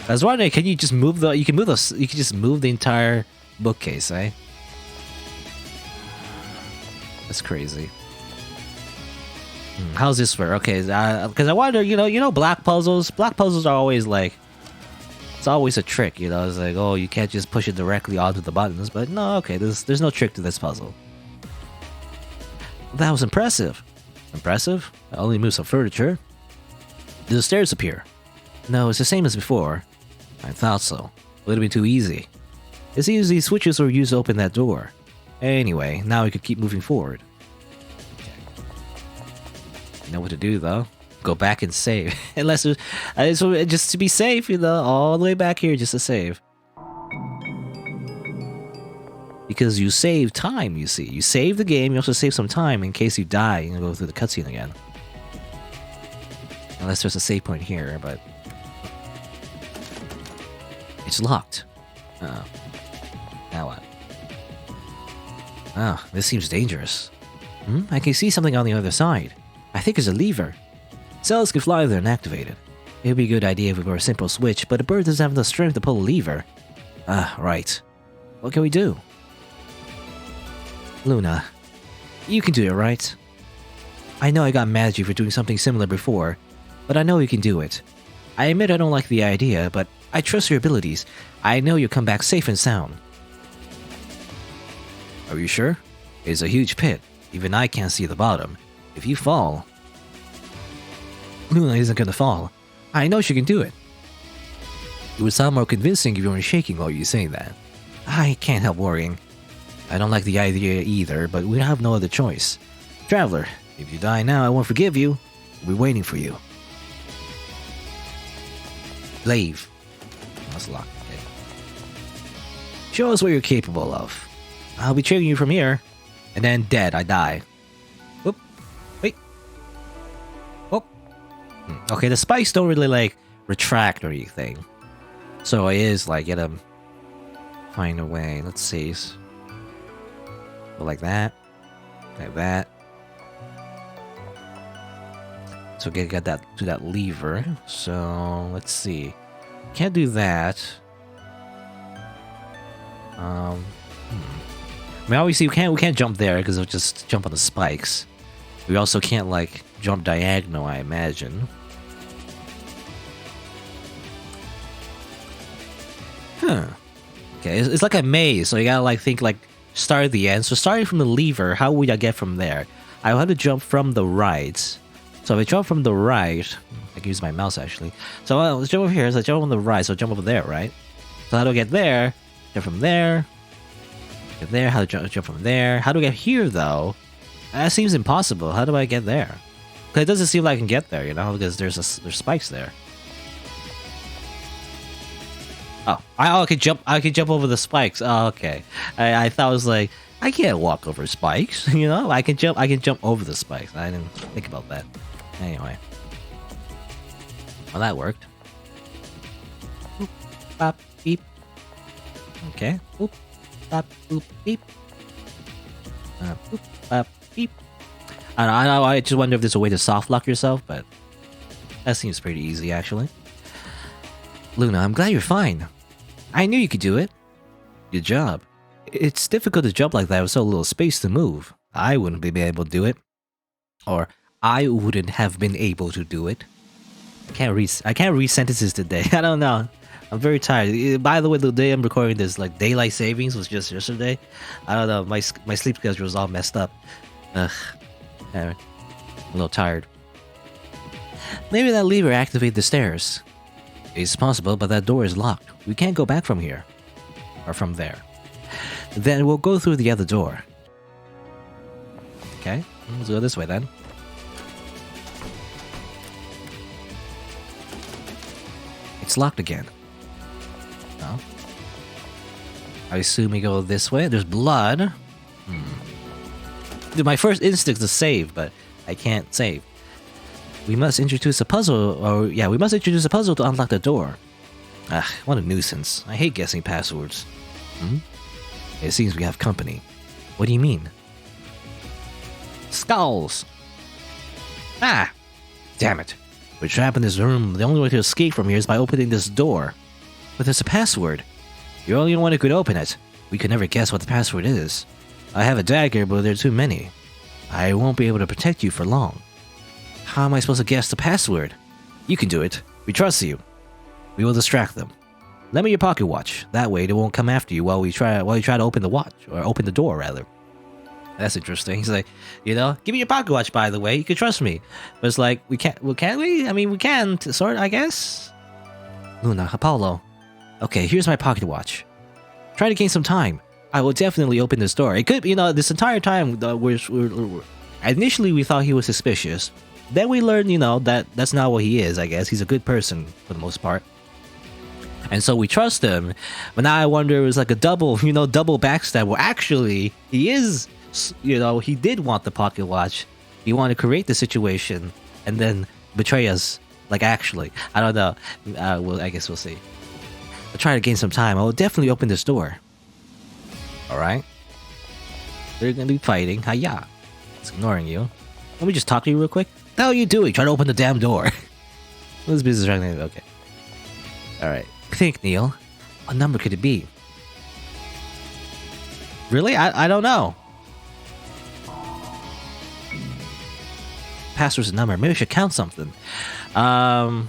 I was wondering, can you just move the? You can move the. You can just move the entire bookcase, eh? That's crazy. How's this work? Okay, because I wonder, you know, black puzzles. Black puzzles are always like, it's always a trick, you know. It's like, oh, you can't just push it directly onto the buttons. But no, okay, there's no trick to this puzzle. That was impressive. Impressive? I only moved some furniture. Did the stairs appear? No, it's the same as before. I thought so. Would have been too easy. It seems these switches were used to open that door. Anyway, now we could keep moving forward. You know what to do though. Go back and save. Unless there's, just to be safe, you know, all the way back here just to save. Because you save time, you see. You save the game, you also save some time in case you die and go through the cutscene again. Unless there's a save point here, but it's locked. Oh. Now what? Oh, this seems dangerous. I can see something on the other side. I think it's a lever. Cells can fly there and activate it. It would be a good idea if it were a simple switch, but a bird doesn't have the strength to pull a lever. Ah, right. What can we do? Luna, you can do it, right? I know I got mad at you for doing something similar before, but I know you can do it. I admit I don't like the idea, but I trust your abilities. I know you'll come back safe and sound. Are you sure? It's a huge pit. Even I can't see the bottom. If you fall... Luna isn't gonna fall. I know she can do it. It would sound more convincing if you weren't shaking while you say that. I can't help worrying. I don't like the idea either, but we have no other choice. Traveler, if you die now, I won't forgive you. We're waiting for you. Leave. That's locked. Okay. Show us what you're capable of. I'll be cheering you from here. And then dead, I die. Whoop. Wait. Oh. Okay, the spikes don't really, like, retract or anything. So it is, like, get them... Find a way. Let's see. Go like that. Like that. So get that to that lever. So, let's see. Can't do that. I mean, obviously we can't jump there because it'll just jump on the spikes. We also can't like jump diagonal, I imagine. Huh. Okay, it's like a maze, so you gotta like think like start at the end. So starting from the lever, how would I get from there? I will have to jump from the right. So if I jump from the right, I can use my mouse actually. So let's jump over here. So I jump on the right, so I jump over there, right? So how do I get there? Jump from there. Get there. How do I jump from there? How do I get here though? That seems impossible. How do I get there? Because it doesn't seem like I can get there, you know, because there's spikes there. Oh, I can jump. I can jump over the spikes. Oh, okay. I thought it was like I can't walk over spikes. You know, I can jump. I can jump over the spikes. I didn't think about that. Anyway, well, that worked. Boop, bop, beep. Okay. Boop, bop, boop, beep. Boop, bop, beep. I know. I just wonder if there's a way to soft lock yourself, but that seems pretty easy, actually. Luna, I'm glad you're fine. I knew you could do it. Good job. It's difficult to jump like that with so little space to move. I wouldn't be able to do it. Or, I wouldn't have been able to do it. I can't read sentences today. I don't know. I'm very tired. By the way, the day I'm recording this, like, daylight savings was just yesterday. I don't know. My sleep schedule was all messed up. Ugh. Anyway, I'm a little tired. Maybe that lever activated the stairs. It's possible, but that door is locked. We can't go back from here. Or from there. Then we'll go through the other door. Okay, let's go this way then. It's locked again. No. I assume we go this way. There's blood. Dude, my first instinct is to save, but I can't save. We must introduce a puzzle, we must introduce a puzzle to unlock the door. Ah, what a nuisance. I hate guessing passwords. It seems we have company. What do you mean? Skulls! Ah! Damn it. We're trapped in this room. The only way to escape from here is by opening this door. But there's a password. You're the only one who could open it. We could never guess what the password is. I have a dagger, but there are too many. I won't be able to protect you for long. How am I supposed to guess the password? You can do it. We trust you. We will distract them. Lend me your pocket watch. That way they won't come after you while you try to open the watch, or open the door rather. That's interesting. He's like, give me your pocket watch, by the way. You can trust me. But it's like, we can't, well, can we? I mean, we can, sort of, I guess. Luna, Apollo. Okay, here's my pocket watch. Try to gain some time. I will definitely open this door. It could, this entire time, initially we thought he was suspicious. Then we learned, that that's not what he is, I guess. He's a good person, for the most part. And so we trust him. But now I wonder, it was like a double backstab, where actually, he is, he did want the pocket watch. He wanted to create the situation, and then betray us. Like, actually. I don't know. I guess we'll see. I'll try to gain some time. I will definitely open this door. Alright? They're gonna be fighting. Hiya. It's ignoring you. Let me just talk to you real quick. What the hell are you doing? Trying to open the damn door. What's business right now? Okay. Alright. Think, Neil. What number could it be? Really? I don't know. Password's a number. Maybe I should count something. I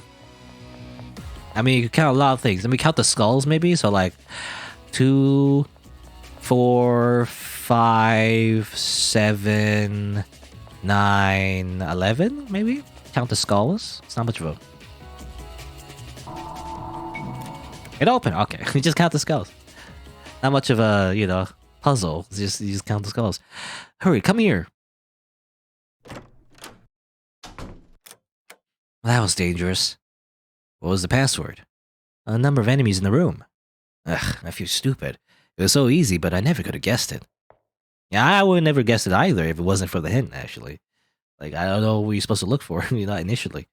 mean, you can count a lot of things. Let me count the skulls, maybe. So, like, 2, 4, 5, 7, 9, 11, maybe? Count the skulls. It's not much of a... It open. Okay, we just count the skulls. Not much of a, puzzle. You just count the skulls. Hurry, come here. Well, that was dangerous. What was the password? A number of enemies in the room. Ugh, I feel stupid. It was so easy, but I never could have guessed it. Yeah, I would never guess it either if it wasn't for the hint, actually. Like, I don't know what you're supposed to look for, initially.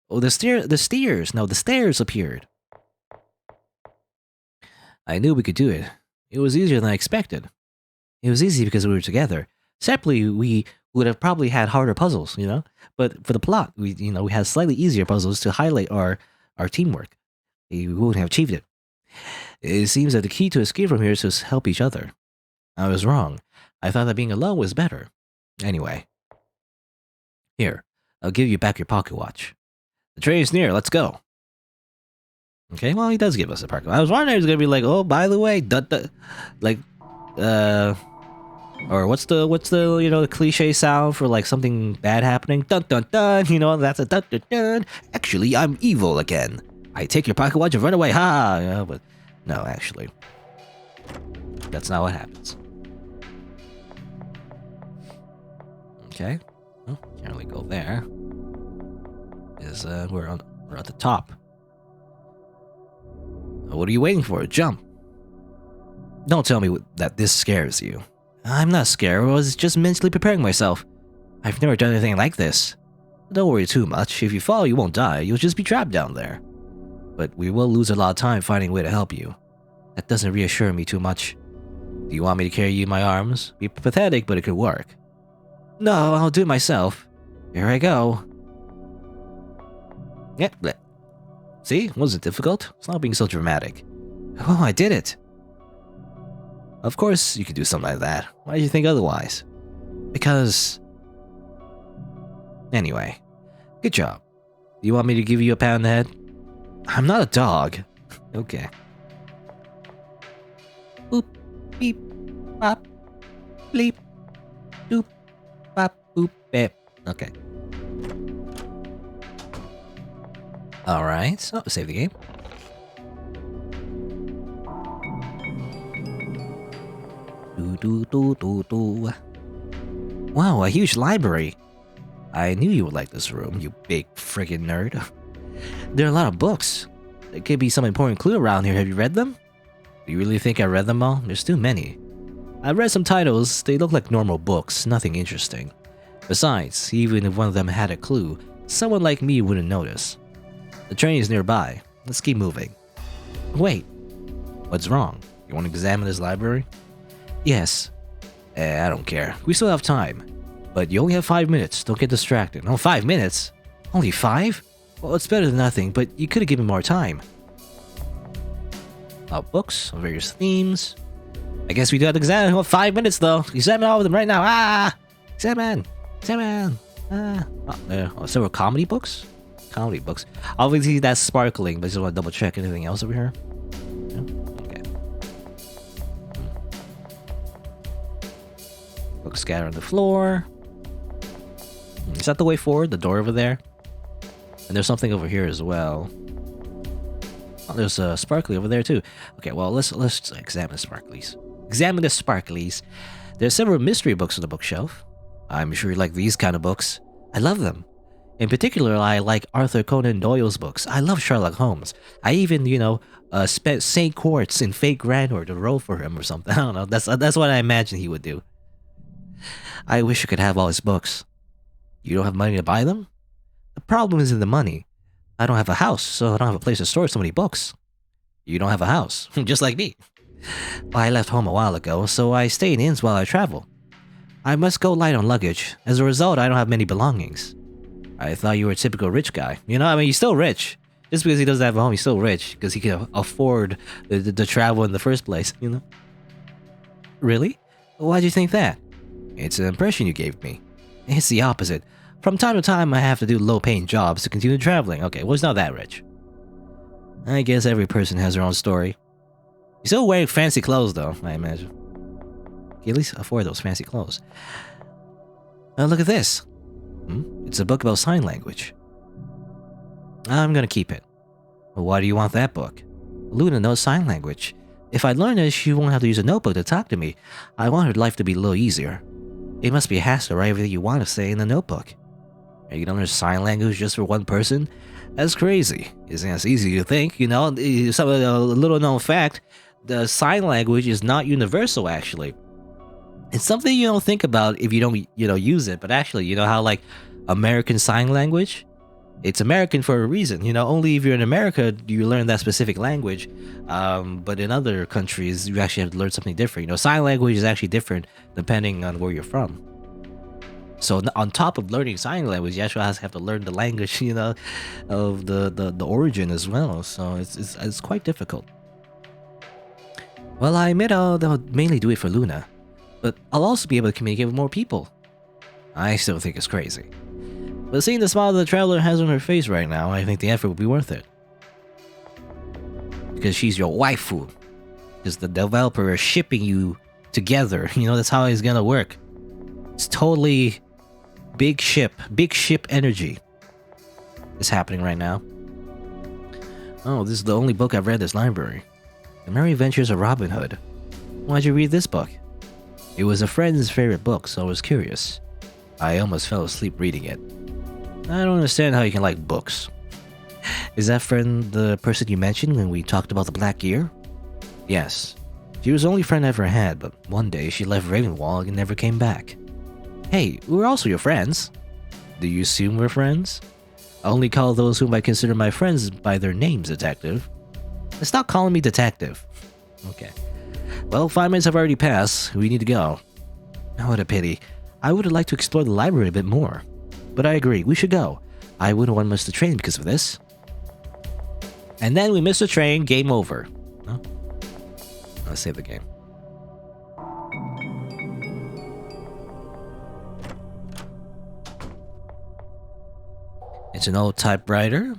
Oh, the stairs appeared. I knew we could do it. It was easier than I expected. It was easy because we were together. Separately, we would have probably had harder puzzles, But for the plot, we had slightly easier puzzles to highlight our teamwork. We wouldn't have achieved it. It seems that the key to escape from here is to help each other. I was wrong. I thought that being alone was better. Anyway. Here, I'll give you back your pocket watch. The train is near, let's go. Okay, well, he does give us a pocket watch. I was wondering if he was going to be like, oh, by the way, or what's the the cliche sound for like something bad happening? Dun dun dun, that's a dun dun dun. Actually, I'm evil again. I take your pocket watch and run away, ha! But no, actually. That's not what happens. Okay. Well, can't really go there. We're at the top. What are you waiting for? Jump. Don't tell me that this scares you. I'm not scared, I was just mentally preparing myself. I've never done anything like this. Don't worry too much, if you fall you won't die, you'll just be trapped down there. But we will lose a lot of time finding a way to help you. That doesn't reassure me too much. Do you want me to carry you in my arms? Be pathetic, but it could work. No, I'll do it myself. Here I go. Yep. See, wasn't difficult. It's not being so dramatic. Oh, I did it. Of course you could do something like that. Why did you think otherwise? Because... Anyway. Good job. Do you want me to give you a pat on the head? I'm not a dog. Okay. Boop, beep, bop, bleep, doop, bop, boop, beep. Okay. Alright, so save the game. Wow, a huge library. I knew you would like this room, you big friggin' nerd. There are a lot of books. There could be some important clue around here. Have you read them? Do you really think I read them all? There's too many. I've read some titles. They look like normal books, nothing interesting. Besides, even if one of them had a clue, Someone like me wouldn't notice. The train is nearby. Let's keep moving. Wait. What's wrong? You want to examine this library? Yes. I don't care. We still have time. But you only have 5 minutes. Don't get distracted. Oh, 5 minutes? Only 5? Well, it's better than nothing, but you could have given more time. Books of various themes. I guess we do have to examine. Well, 5 minutes though. Examine all of them right now. Examine. Several comedy books. Comedy books. Obviously that's sparkling, but I just want to double check anything else over here. No? Okay. Books scattered on the floor. Is that the way forward? The door over there? And there's something over here as well. Oh, there's a sparkly over there too. Okay, well let's examine the sparklies. Examine the sparklies. There's several mystery books on the bookshelf. I'm sure you like these kind of books. I love them. In particular, I like Arthur Conan Doyle's books. I love Sherlock Holmes. I even, spent St. Quartz in Fate Grandor to roll for him or something. I don't know. That's what I imagine he would do. I wish I could have all his books. You don't have money to buy them? The problem isn't the money. I don't have a house, so I don't have a place to store so many books. You don't have a house, just like me. Well, I left home a while ago, so I stay in inns while I travel. I must go light on luggage. As a result, I don't have many belongings. I thought you were a typical rich guy. He's still rich. Just because he doesn't have a home, he's still rich, because he can afford the travel in the first place, Really? Why'd you think that? It's an impression you gave me. It's the opposite. From time to time, I have to do low-paying jobs to continue traveling. Okay, well, it's not that rich. I guess every person has their own story. You're still wearing fancy clothes, though, I imagine. You at least afford those fancy clothes. Now look at this. It's a book about sign language. I'm gonna keep it. Well, why do you want that book? Luna knows sign language. If I learn it, she won't have to use a notebook to talk to me. I want her life to be a little easier. It must be a hassle to write everything you want to say in the notebook. You don't learn sign language just for one person? That's crazy. It's as easy to think, Some a little known fact, the sign language is not universal actually. It's something you don't think about if you don't, use it, but actually, how like American Sign Language? It's American for a reason, only if you're in America do you learn that specific language, but in other countries you actually have to learn something different. Sign language is actually different depending on where you're from. So on top of learning sign language, you actually have to learn the language, of the origin as well. So it's quite difficult. Well, I admit I'll mainly do it for Luna, but I'll also be able to communicate with more people. I still think it's crazy. But seeing the smile the traveler has on her face right now, I think the effort will be worth it. Because she's your waifu. Because the developer is shipping you together. That's how it's gonna work. It's totally big ship energy is happening right now. Oh, this is the only book I've read in this library. The Merry Adventures of Robin Hood. Why'd you read this book? It was a friend's favorite book, so I was curious. I almost fell asleep reading it. I don't understand how you can like books. Is that friend the person you mentioned when we talked about the Black Gear? Yes. She was the only friend I ever had, but one day she left Ravenwall and never came back. Hey, we're also your friends. Do you assume we're friends? I only call those whom I consider my friends by their names, detective. Stop calling me detective. Okay. Well, 5 minutes have already passed. We need to go. Oh, what a pity. I would have liked to explore the library a bit more. But I agree, we should go. I wouldn't want to miss the train because of this. And then we missed the train, game over. Oh. Let's save the game. It's an old typewriter.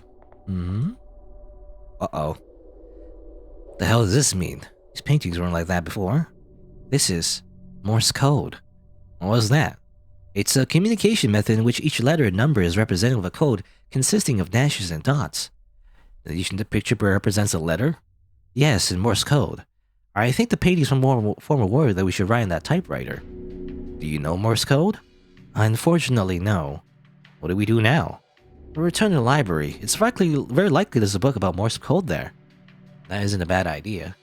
Uh-oh. The hell does this mean? These paintings weren't like that before. This is Morse code. What was that? It's a communication method in which each letter and number is represented with a code consisting of dashes and dots. Each picture represents a letter? Yes, in Morse code. I think the paintings form a word that we should write in that typewriter. Do you know Morse code? Unfortunately, no. What do we do now? We'll return to the library. It's very likely there's a book about Morse code there. That isn't a bad idea.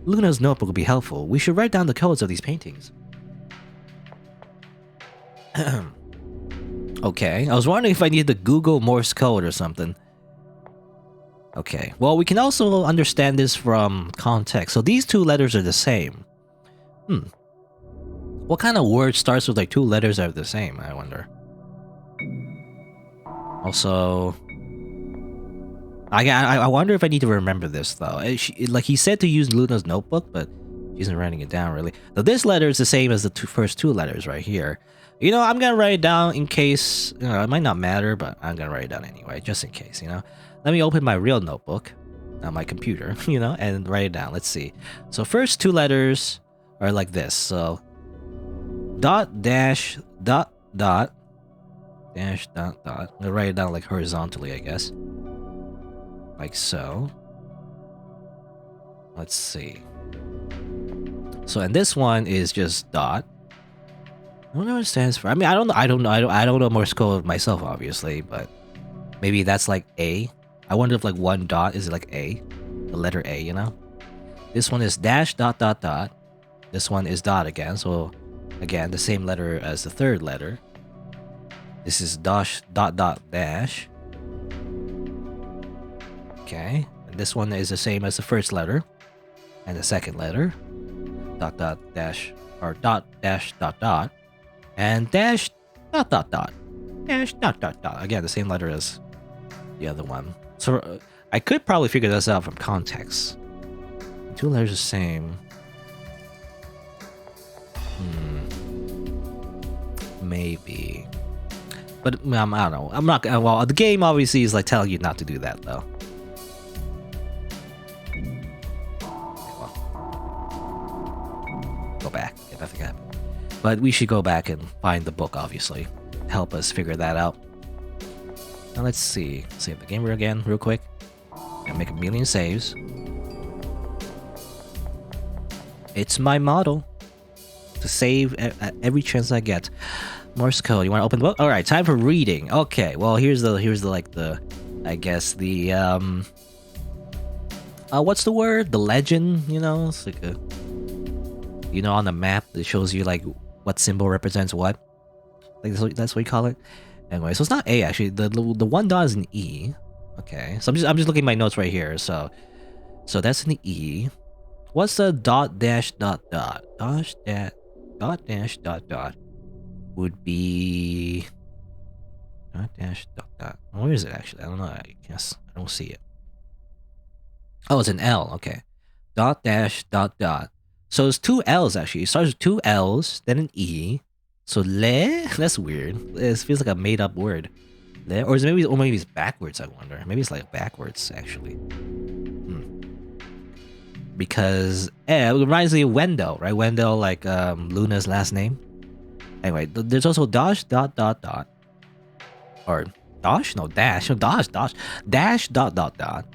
Luna's notebook will be helpful. We should write down the codes of these paintings. Okay, I was wondering if I needed to Google Morse code or something. Okay, well, we can also understand this from context. So these two letters are the same. What kind of word starts with like two letters that are the same, I wonder? Also, I wonder if I need to remember this, though. Like, he said to use Luna's notebook, but she isn't writing it down, really. Now, this letter is the same as the first two letters right here. You know, I'm gonna write it down in case, you know, it might not matter, but I'm gonna write it down anyway, just in case, you know? Let me open my real notebook on my computer, you know, and write it down. Let's see. So first two letters are like this. So dot dash dot dot dash dot dot. I'm gonna write it down like horizontally, I guess. Like so. Let's see. So and this one is just dot. I don't know what it stands for. I mean, I don't know Morse code myself, obviously, but maybe that's like A. I wonder if like one dot is like A, the letter A, you know? This one is dash dot dot dot. This one is dot again, so again, the same letter as the third letter. This is dash dot dot dash. Okay, and this one is the same as the first letter and the second letter. Dot dot dash, or dot dash dot dot. And dash dot dot dot. Dash dot dot dot. Again, the same letter as the other one. So I could probably figure this out from context. Two letters the same. Maybe. But I don't know. I'm not. Well, the game obviously is like telling you not to do that, though. Go back. Yeah, nothing happened. But we should go back and find the book, obviously. Help us figure that out. Now let's see. Save the game again, real quick. And make a million saves. It's my motto to save at every chance I get. Morse code. You want to open the book? All right, time for reading. Okay. Well, here's the I guess the what's the word? The legend. You know, it's like a, you know, on the map that shows you like what symbol represents what. Like that's what you call it. Anyway, so it's not A actually. The one dot is an E. Okay. So I'm just looking at my notes right here. So that's an E. What's the dot dash dot dot? Dash dot dash dot dot would be dot dash dot dot. Where is it actually? I don't know. I guess I don't see it. Oh, it's an L. Okay. Dot dash dot dot. So it's two L's actually. It starts with two L's, then an E. So le? That's weird. It feels like a made up word. Le? Or maybe it's backwards, I wonder. Maybe it's like backwards actually. Because it reminds me of Wendell, right? Wendell, like Luna's last name. Anyway, there's also dash dot dot dot. Or dash? No, dash. No, dash. Dash dot dot dot.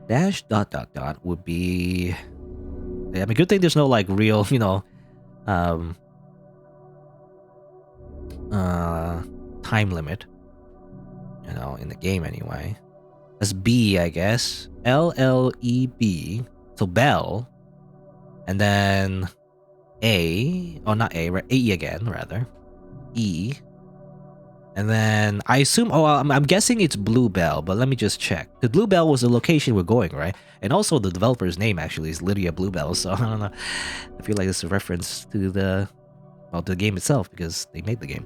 Dash dot dot dot would be... I mean, good thing there's no like real, you know, time limit, you know, in the game anyway. That's B, I guess. LLEB. So Bell. And then A. Oh, not A, right? A again, rather. E. And then I assume, I'm guessing it's Bluebell, but let me just check. The Bluebell was the location we're going, right? And also the developer's name actually is Lydia Bluebell, so I don't know. I feel like this is a reference to the game itself because they made the game.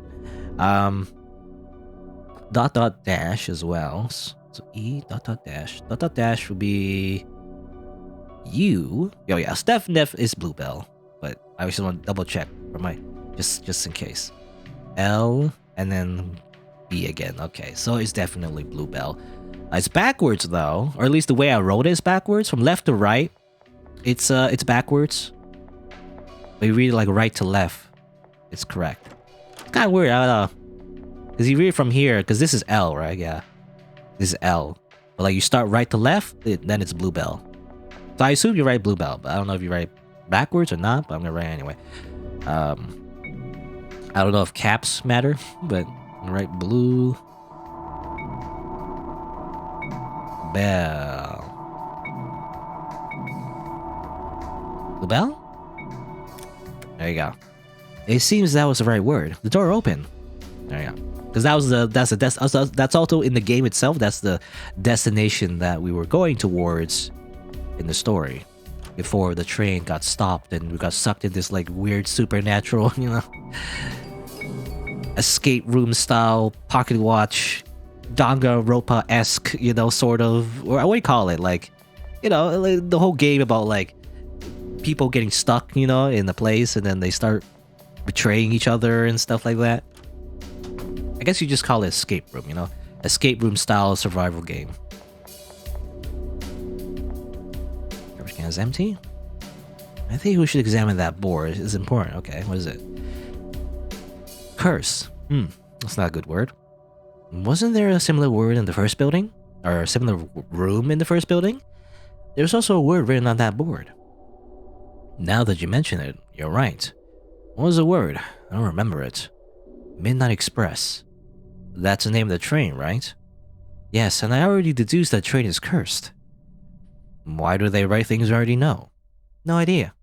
Dot dot dash as well. So E dot dot dash. Dot dot dash would be U. Oh yeah, Steph Neff is Bluebell, but I just want to double check for my just in case. L and then B again. Okay, so it's definitely Bluebell. It's backwards though, or at least the way I wrote it is backwards from left to right. It's backwards. But you read it like right to left. It's correct. It's kind of weird. I don't know, because you read it from here. Because this is L, right? Yeah, this is L. But like you start right to left, then it's Bluebell. So I assume you write Bluebell, but I don't know if you write backwards or not. But I'm gonna write it anyway. I don't know if caps matter, but I'm gonna write Blue Bell. Bluebell? There you go. It seems that was the right word. The door opened. There you go. Because that's also in the game itself. That's the destination that we were going towards in the story before the train got stopped and we got sucked in this like weird supernatural, escape room style pocket watch, Danganronpa-esque, sort of, or what do you call it? Like, like the whole game about like people getting stuck, in the place and then they start betraying each other and stuff like that. I guess you just call it escape room, escape room style survival game. Garbage can is empty. I think we should examine that board. It's important. Okay, what is it? Curse. That's not a good word. Wasn't there a similar word in the first building? Or a similar room in the first building? There's also a word written on that board. Now that you mention it, you're right. What was the word? I don't remember it. Midnight Express. That's the name of the train, right? Yes, and I already deduced that train is cursed. Why do they write things I already know? No idea.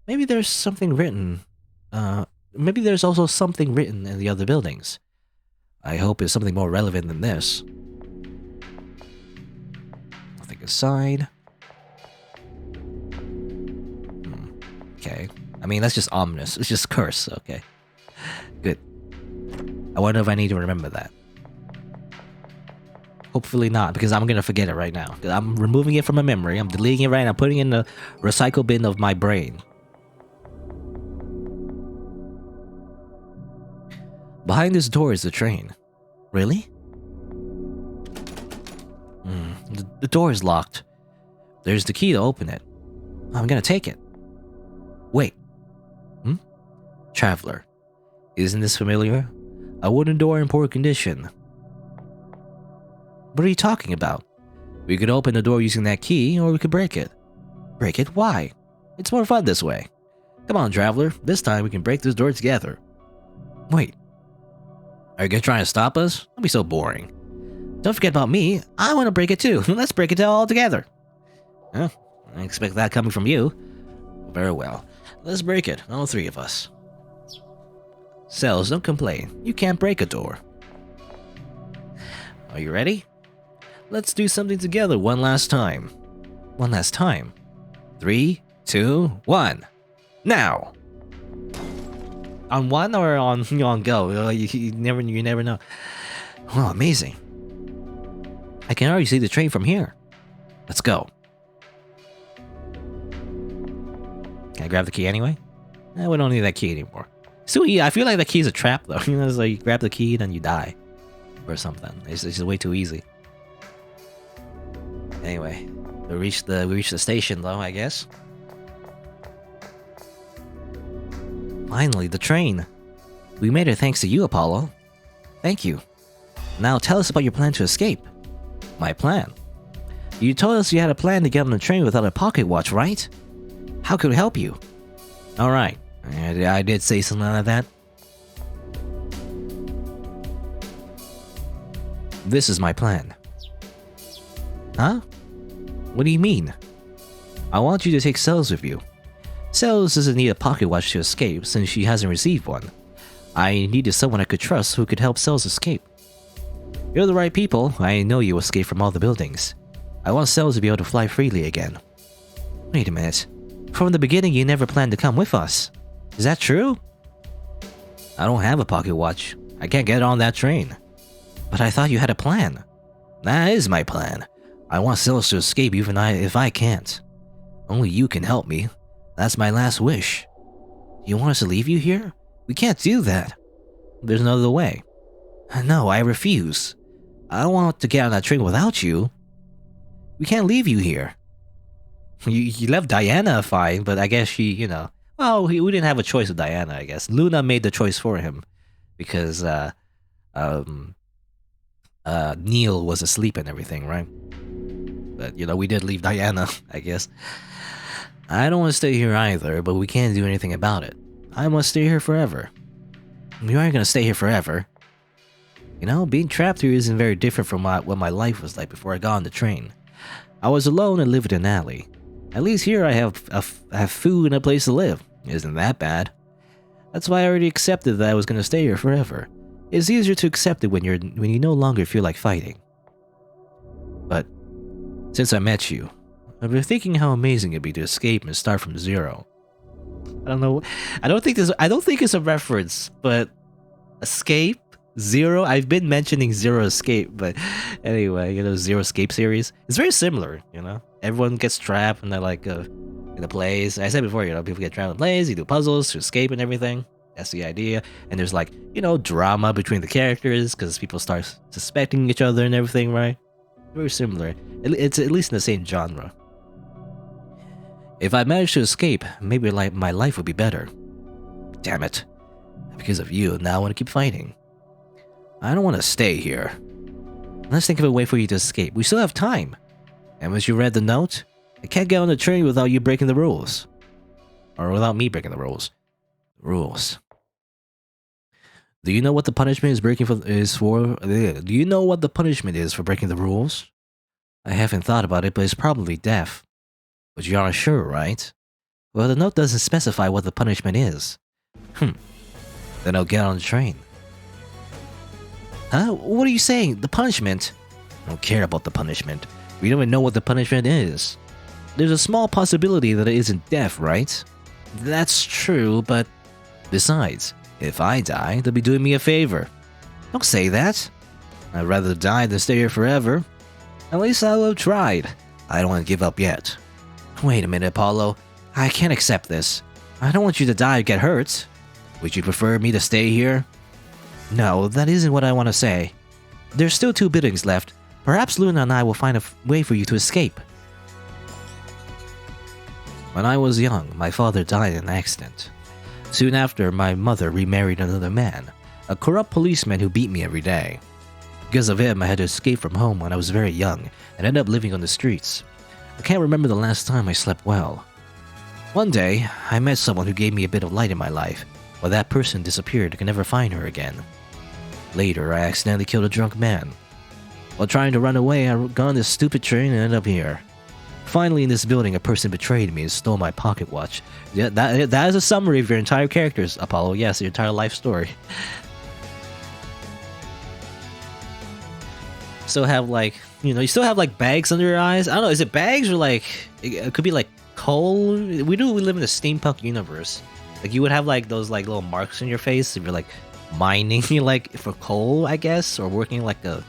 Maybe there's something written. Maybe there's also something written in the other buildings. I hope it's something more relevant than this. Nothing aside. Okay. I mean, that's just ominous. It's just curse, okay. Good. I wonder if I need to remember that. Hopefully not, because I'm gonna forget it right now. I'm removing it from my memory. I'm deleting it right now. I'm putting it in the recycle bin of my brain. Behind this door is the train. Really? The door is locked. There's the key to open it. I'm gonna take it. Wait. Traveler. Isn't this familiar? A wooden door in poor condition. What are you talking about? We could open the door using that key, or we could break it. Break it? Why? It's more fun this way. Come on, traveler. This time we can break this door together. Wait. Are you gonna try and stop us? That'd be so boring. Don't forget about me. I want to break it too. Let's break it all together. Huh? I didn't expect that coming from you. Very well. Let's break it, all three of us. Cells, don't complain. You can't break a door. Are you ready? Let's do something together one last time. One last time. 3, 2, 1. Now! On one or on go? You never know. Oh, amazing. I can already see the train from here. Let's go. Can I grab the key anyway? We don't need that key anymore. So yeah, I feel like the key's a trap though. It's like you grab the key, then you die. Or something. It's just way too easy. Anyway, we reached the station though, I guess. Finally, the train. We made it thanks to you, Apollo. Thank you. Now tell us about your plan to escape. My plan? You told us you had a plan to get on the train without a pocket watch, right? How could we help you? Alright, I did say something like that. This is my plan. Huh? What do you mean? I want you to take Cells with you. Cells doesn't need a pocket watch to escape since she hasn't received one. I needed someone I could trust who could help Cells escape. You're the right people. I know you escaped from all the buildings. I want Cells to be able to fly freely again. Wait a minute. From the beginning, you never planned to come with us. Is that true? I don't have a pocket watch. I can't get on that train. But I thought you had a plan. That is my plan. I want Cells to escape even if I can't. Only you can help me. That's my last wish. Do you want us to leave you here? We can't do that. There's no other way. No, I refuse. I don't want to get on that train without you. We can't leave you here. You left Diana fine, but I guess she, well, we didn't have a choice with Diana, I guess. Luna made the choice for him because Neil was asleep and everything, right? But, we did leave Diana, I guess. I don't want to stay here either, but we can't do anything about it. I must stay here forever. We aren't going to stay here forever. Being trapped here isn't very different from what my life was like before I got on the train. I was alone and lived in an alley. At least here I have food and a place to live. Isn't that bad? That's why I already accepted that I was going to stay here forever. It's easier to accept it when you no longer feel like fighting. But since I met you, I've been thinking how amazing it'd be to escape and start from zero. I don't know. I don't think it's a reference, but escape zero. I've been mentioning Zero Escape, but anyway, Zero Escape series. It's very similar. Everyone gets trapped and they're like in a place. I said before, people get trapped in a place. You do puzzles to escape and everything. That's the idea. And there's like drama between the characters because people start suspecting each other and everything, right? Very similar. It's at least in the same genre. If I managed to escape, maybe my life would be better. Damn it. Because of you, now I want to keep fighting. I don't want to stay here. Let's think of a way for you to escape. We still have time. And once you read the note, I can't get on the train without you breaking the rules. Or without me breaking the rules. Rules. Do you know what the punishment Do you know what the punishment is for breaking the rules? I haven't thought about it, but it's probably death. But you aren't sure, right? Well, the note doesn't specify what the punishment is. Then I'll get on the train. Huh? What are you saying? The punishment? I don't care about the punishment. We don't even know what the punishment is. There's a small possibility that it isn't death, right? That's true, but... Besides, if I die, they'll be doing me a favor. Don't say that. I'd rather die than stay here forever. At least I'll have tried. I don't want to give up yet. Wait a minute, Apollo. I can't accept this. I don't want you to die or get hurt. Would you prefer me to stay here? No, that isn't what I want to say. There's still 2 buildings left. Perhaps Luna and I will find a way for you to escape. When I was young, my father died in an accident. Soon after, my mother remarried another man, a corrupt policeman who beat me every day. Because of him, I had to escape from home when I was very young and ended up living on the streets. I can't remember the last time I slept well. One day, I met someone who gave me a bit of light in my life, but that person disappeared. I could never find her again. Later, I accidentally killed a drunk man. While trying to run away, I got on this stupid train and ended up here. Finally, in this building, a person betrayed me and stole my pocket watch. Yeah, that is a summary of your entire characters, Apollo. Yes, your entire life story. Still have you still have bags under your eyes. I don't know, is it bags or it could be coal? We live in a steampunk universe. You would have those little marks in your face if you're mining for coal, I guess, or working like a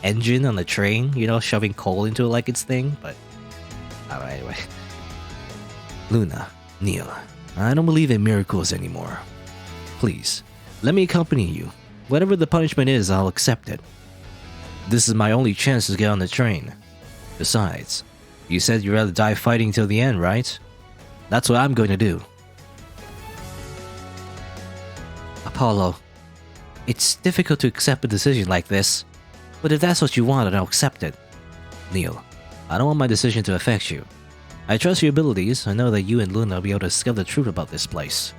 engine on the train, shoving coal into its thing. But anyway. Luna, Neil, I don't believe in miracles anymore. Please, let me accompany you. Whatever the punishment is, I'll accept it. This is my only chance to get on the train. Besides, you said you'd rather die fighting till the end, right? That's what I'm going to do. Apollo, it's difficult to accept a decision like this, but if that's what you want, then I'll accept it. Neil, I don't want my decision to affect you. I trust your abilities. I know that you and Luna will be able to discover the truth about this place.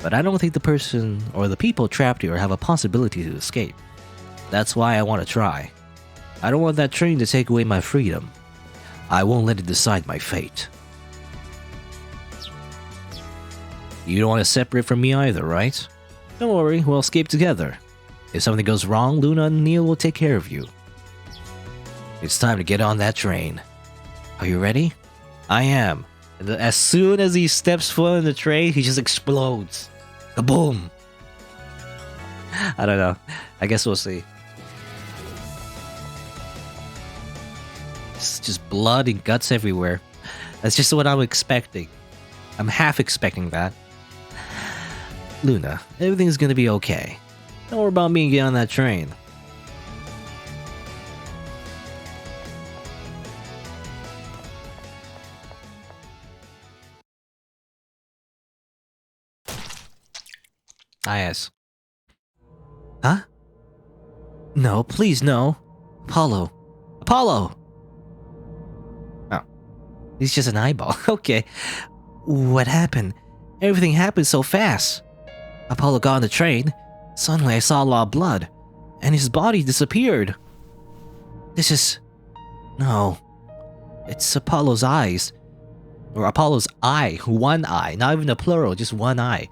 But I don't think the person or the people trapped here have a possibility to escape. That's why I want to try. I don't want that train to take away my freedom. I won't let it decide my fate. You don't want to separate from me either, right? Don't worry, we'll escape together. If something goes wrong, Luna and Neil will take care of you. It's time to get on that train. Are you ready? I am. As soon as he steps foot in the train, he just explodes. Kaboom! I don't know. I guess we'll see. It's just blood and guts everywhere. That's just what I'm expecting. I'm half expecting that. Luna, everything's gonna be okay. Don't worry about me and get on that train. Yes. Huh? No, please, no. Apollo. Apollo! Oh. He's just an eyeball. Okay. What happened? Everything happened so fast. Apollo got on the train. Suddenly I saw a lot of blood. And his body disappeared. This is... No. It's Apollo's eyes. Or Apollo's eye. One eye. Not even a plural, just one eye.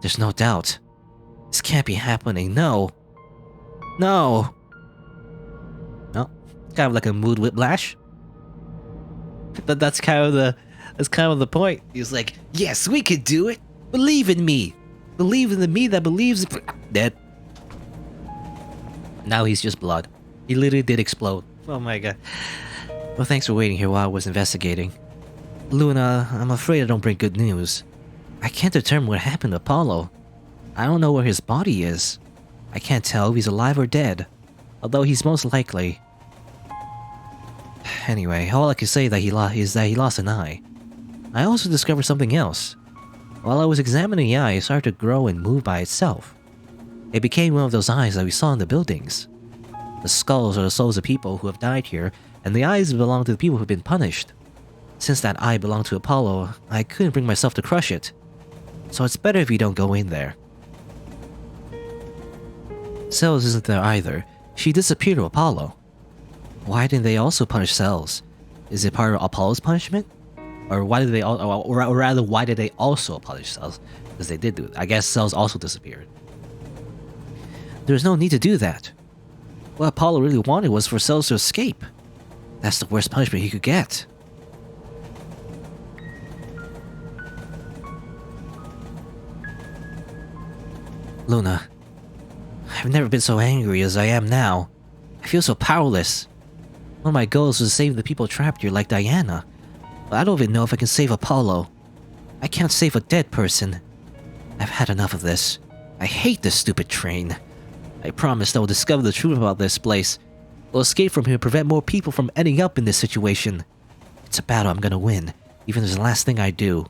There's no doubt. This can't be happening. No. No. No. Kind of like a mood whiplash. But that's kind of the point. He's like, yes, we could do it. Believe in me. Believe in the me that believes. Dead. Now he's just blood. He literally did explode. Oh my god. Well, thanks for waiting here while I was investigating. Luna, I'm afraid I don't bring good news. I can't determine what happened to Apollo. I don't know where his body is. I can't tell if he's alive or dead, although he's most likely. Anyway, all I can say is that he lost an eye. I also discovered something else. While I was examining the eye, it started to grow and move by itself. It became one of those eyes that we saw in the buildings. The skulls are the souls of people who have died here, and the eyes belong to the people who have been punished. Since that eye belonged to Apollo, I couldn't bring myself to crush it. So it's better if you don't go in there. Cells isn't there either. She disappeared to Apollo. Why didn't they also punish Cells? Is it part of Apollo's punishment? Or why did they why did they also punish Cells? Because they did do it. I guess Cells also disappeared. There's no need to do that. What Apollo really wanted was for Cells to escape. That's the worst punishment he could get. Luna, I've never been so angry as I am now. I feel so powerless. One of my goals was to save the people trapped here like Diana. But I don't even know if I can save Apollo. I can't save a dead person. I've had enough of this. I hate this stupid train. I promised I will discover the truth about this place. We'll escape from here and prevent more people from ending up in this situation. It's a battle I'm gonna win, even if it's the last thing I do.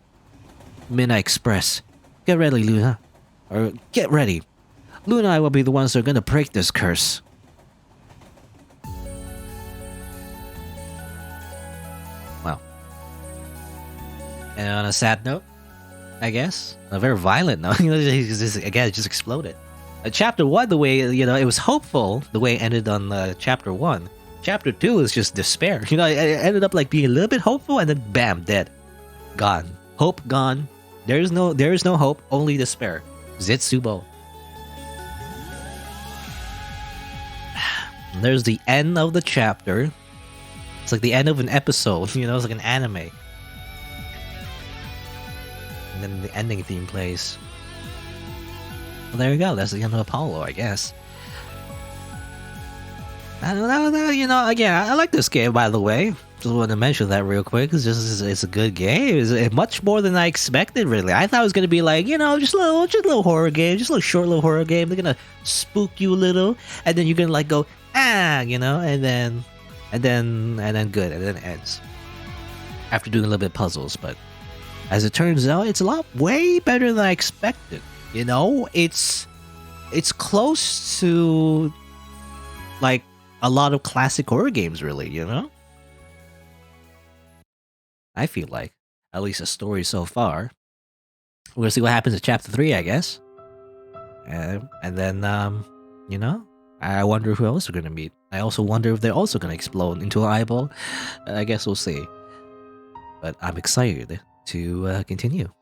Midnight Express. Get ready, Luna. Or get ready. Luna and I will be the ones that are gonna break this curse. Well. And on a sad note, I guess. A very violent note. Again, it just exploded. Chapter 1, the way, it was hopeful, the way it ended on Chapter 1. Chapter 2 is just despair. It ended up like being a little bit hopeful and then bam, dead. Gone. Hope gone. There is no hope, only despair. Zetsubo. There's the end of the chapter. It's like the end of an episode, it's like an anime. And then the ending theme plays. Well, there you go, that's the end of Apollo, I guess. I don't know, again, I like this game, by the way. Just wanted to mention that real quick, because it's a good game. It's much more than I expected, really. I thought it was going to be like, just a little horror game, just a short little horror game. They're going to spook you a little, and then you're going to like go, and then good, and then it ends. After doing a little bit of puzzles, but as it turns out, it's a lot way better than I expected. It's close to like a lot of classic horror games, really, I feel like, at least the story so far. We're gonna see what happens in chapter 3, I guess. And then, I wonder who else we're gonna meet. I also wonder if they're also gonna explode into an eyeball. I guess we'll see. But I'm excited to continue.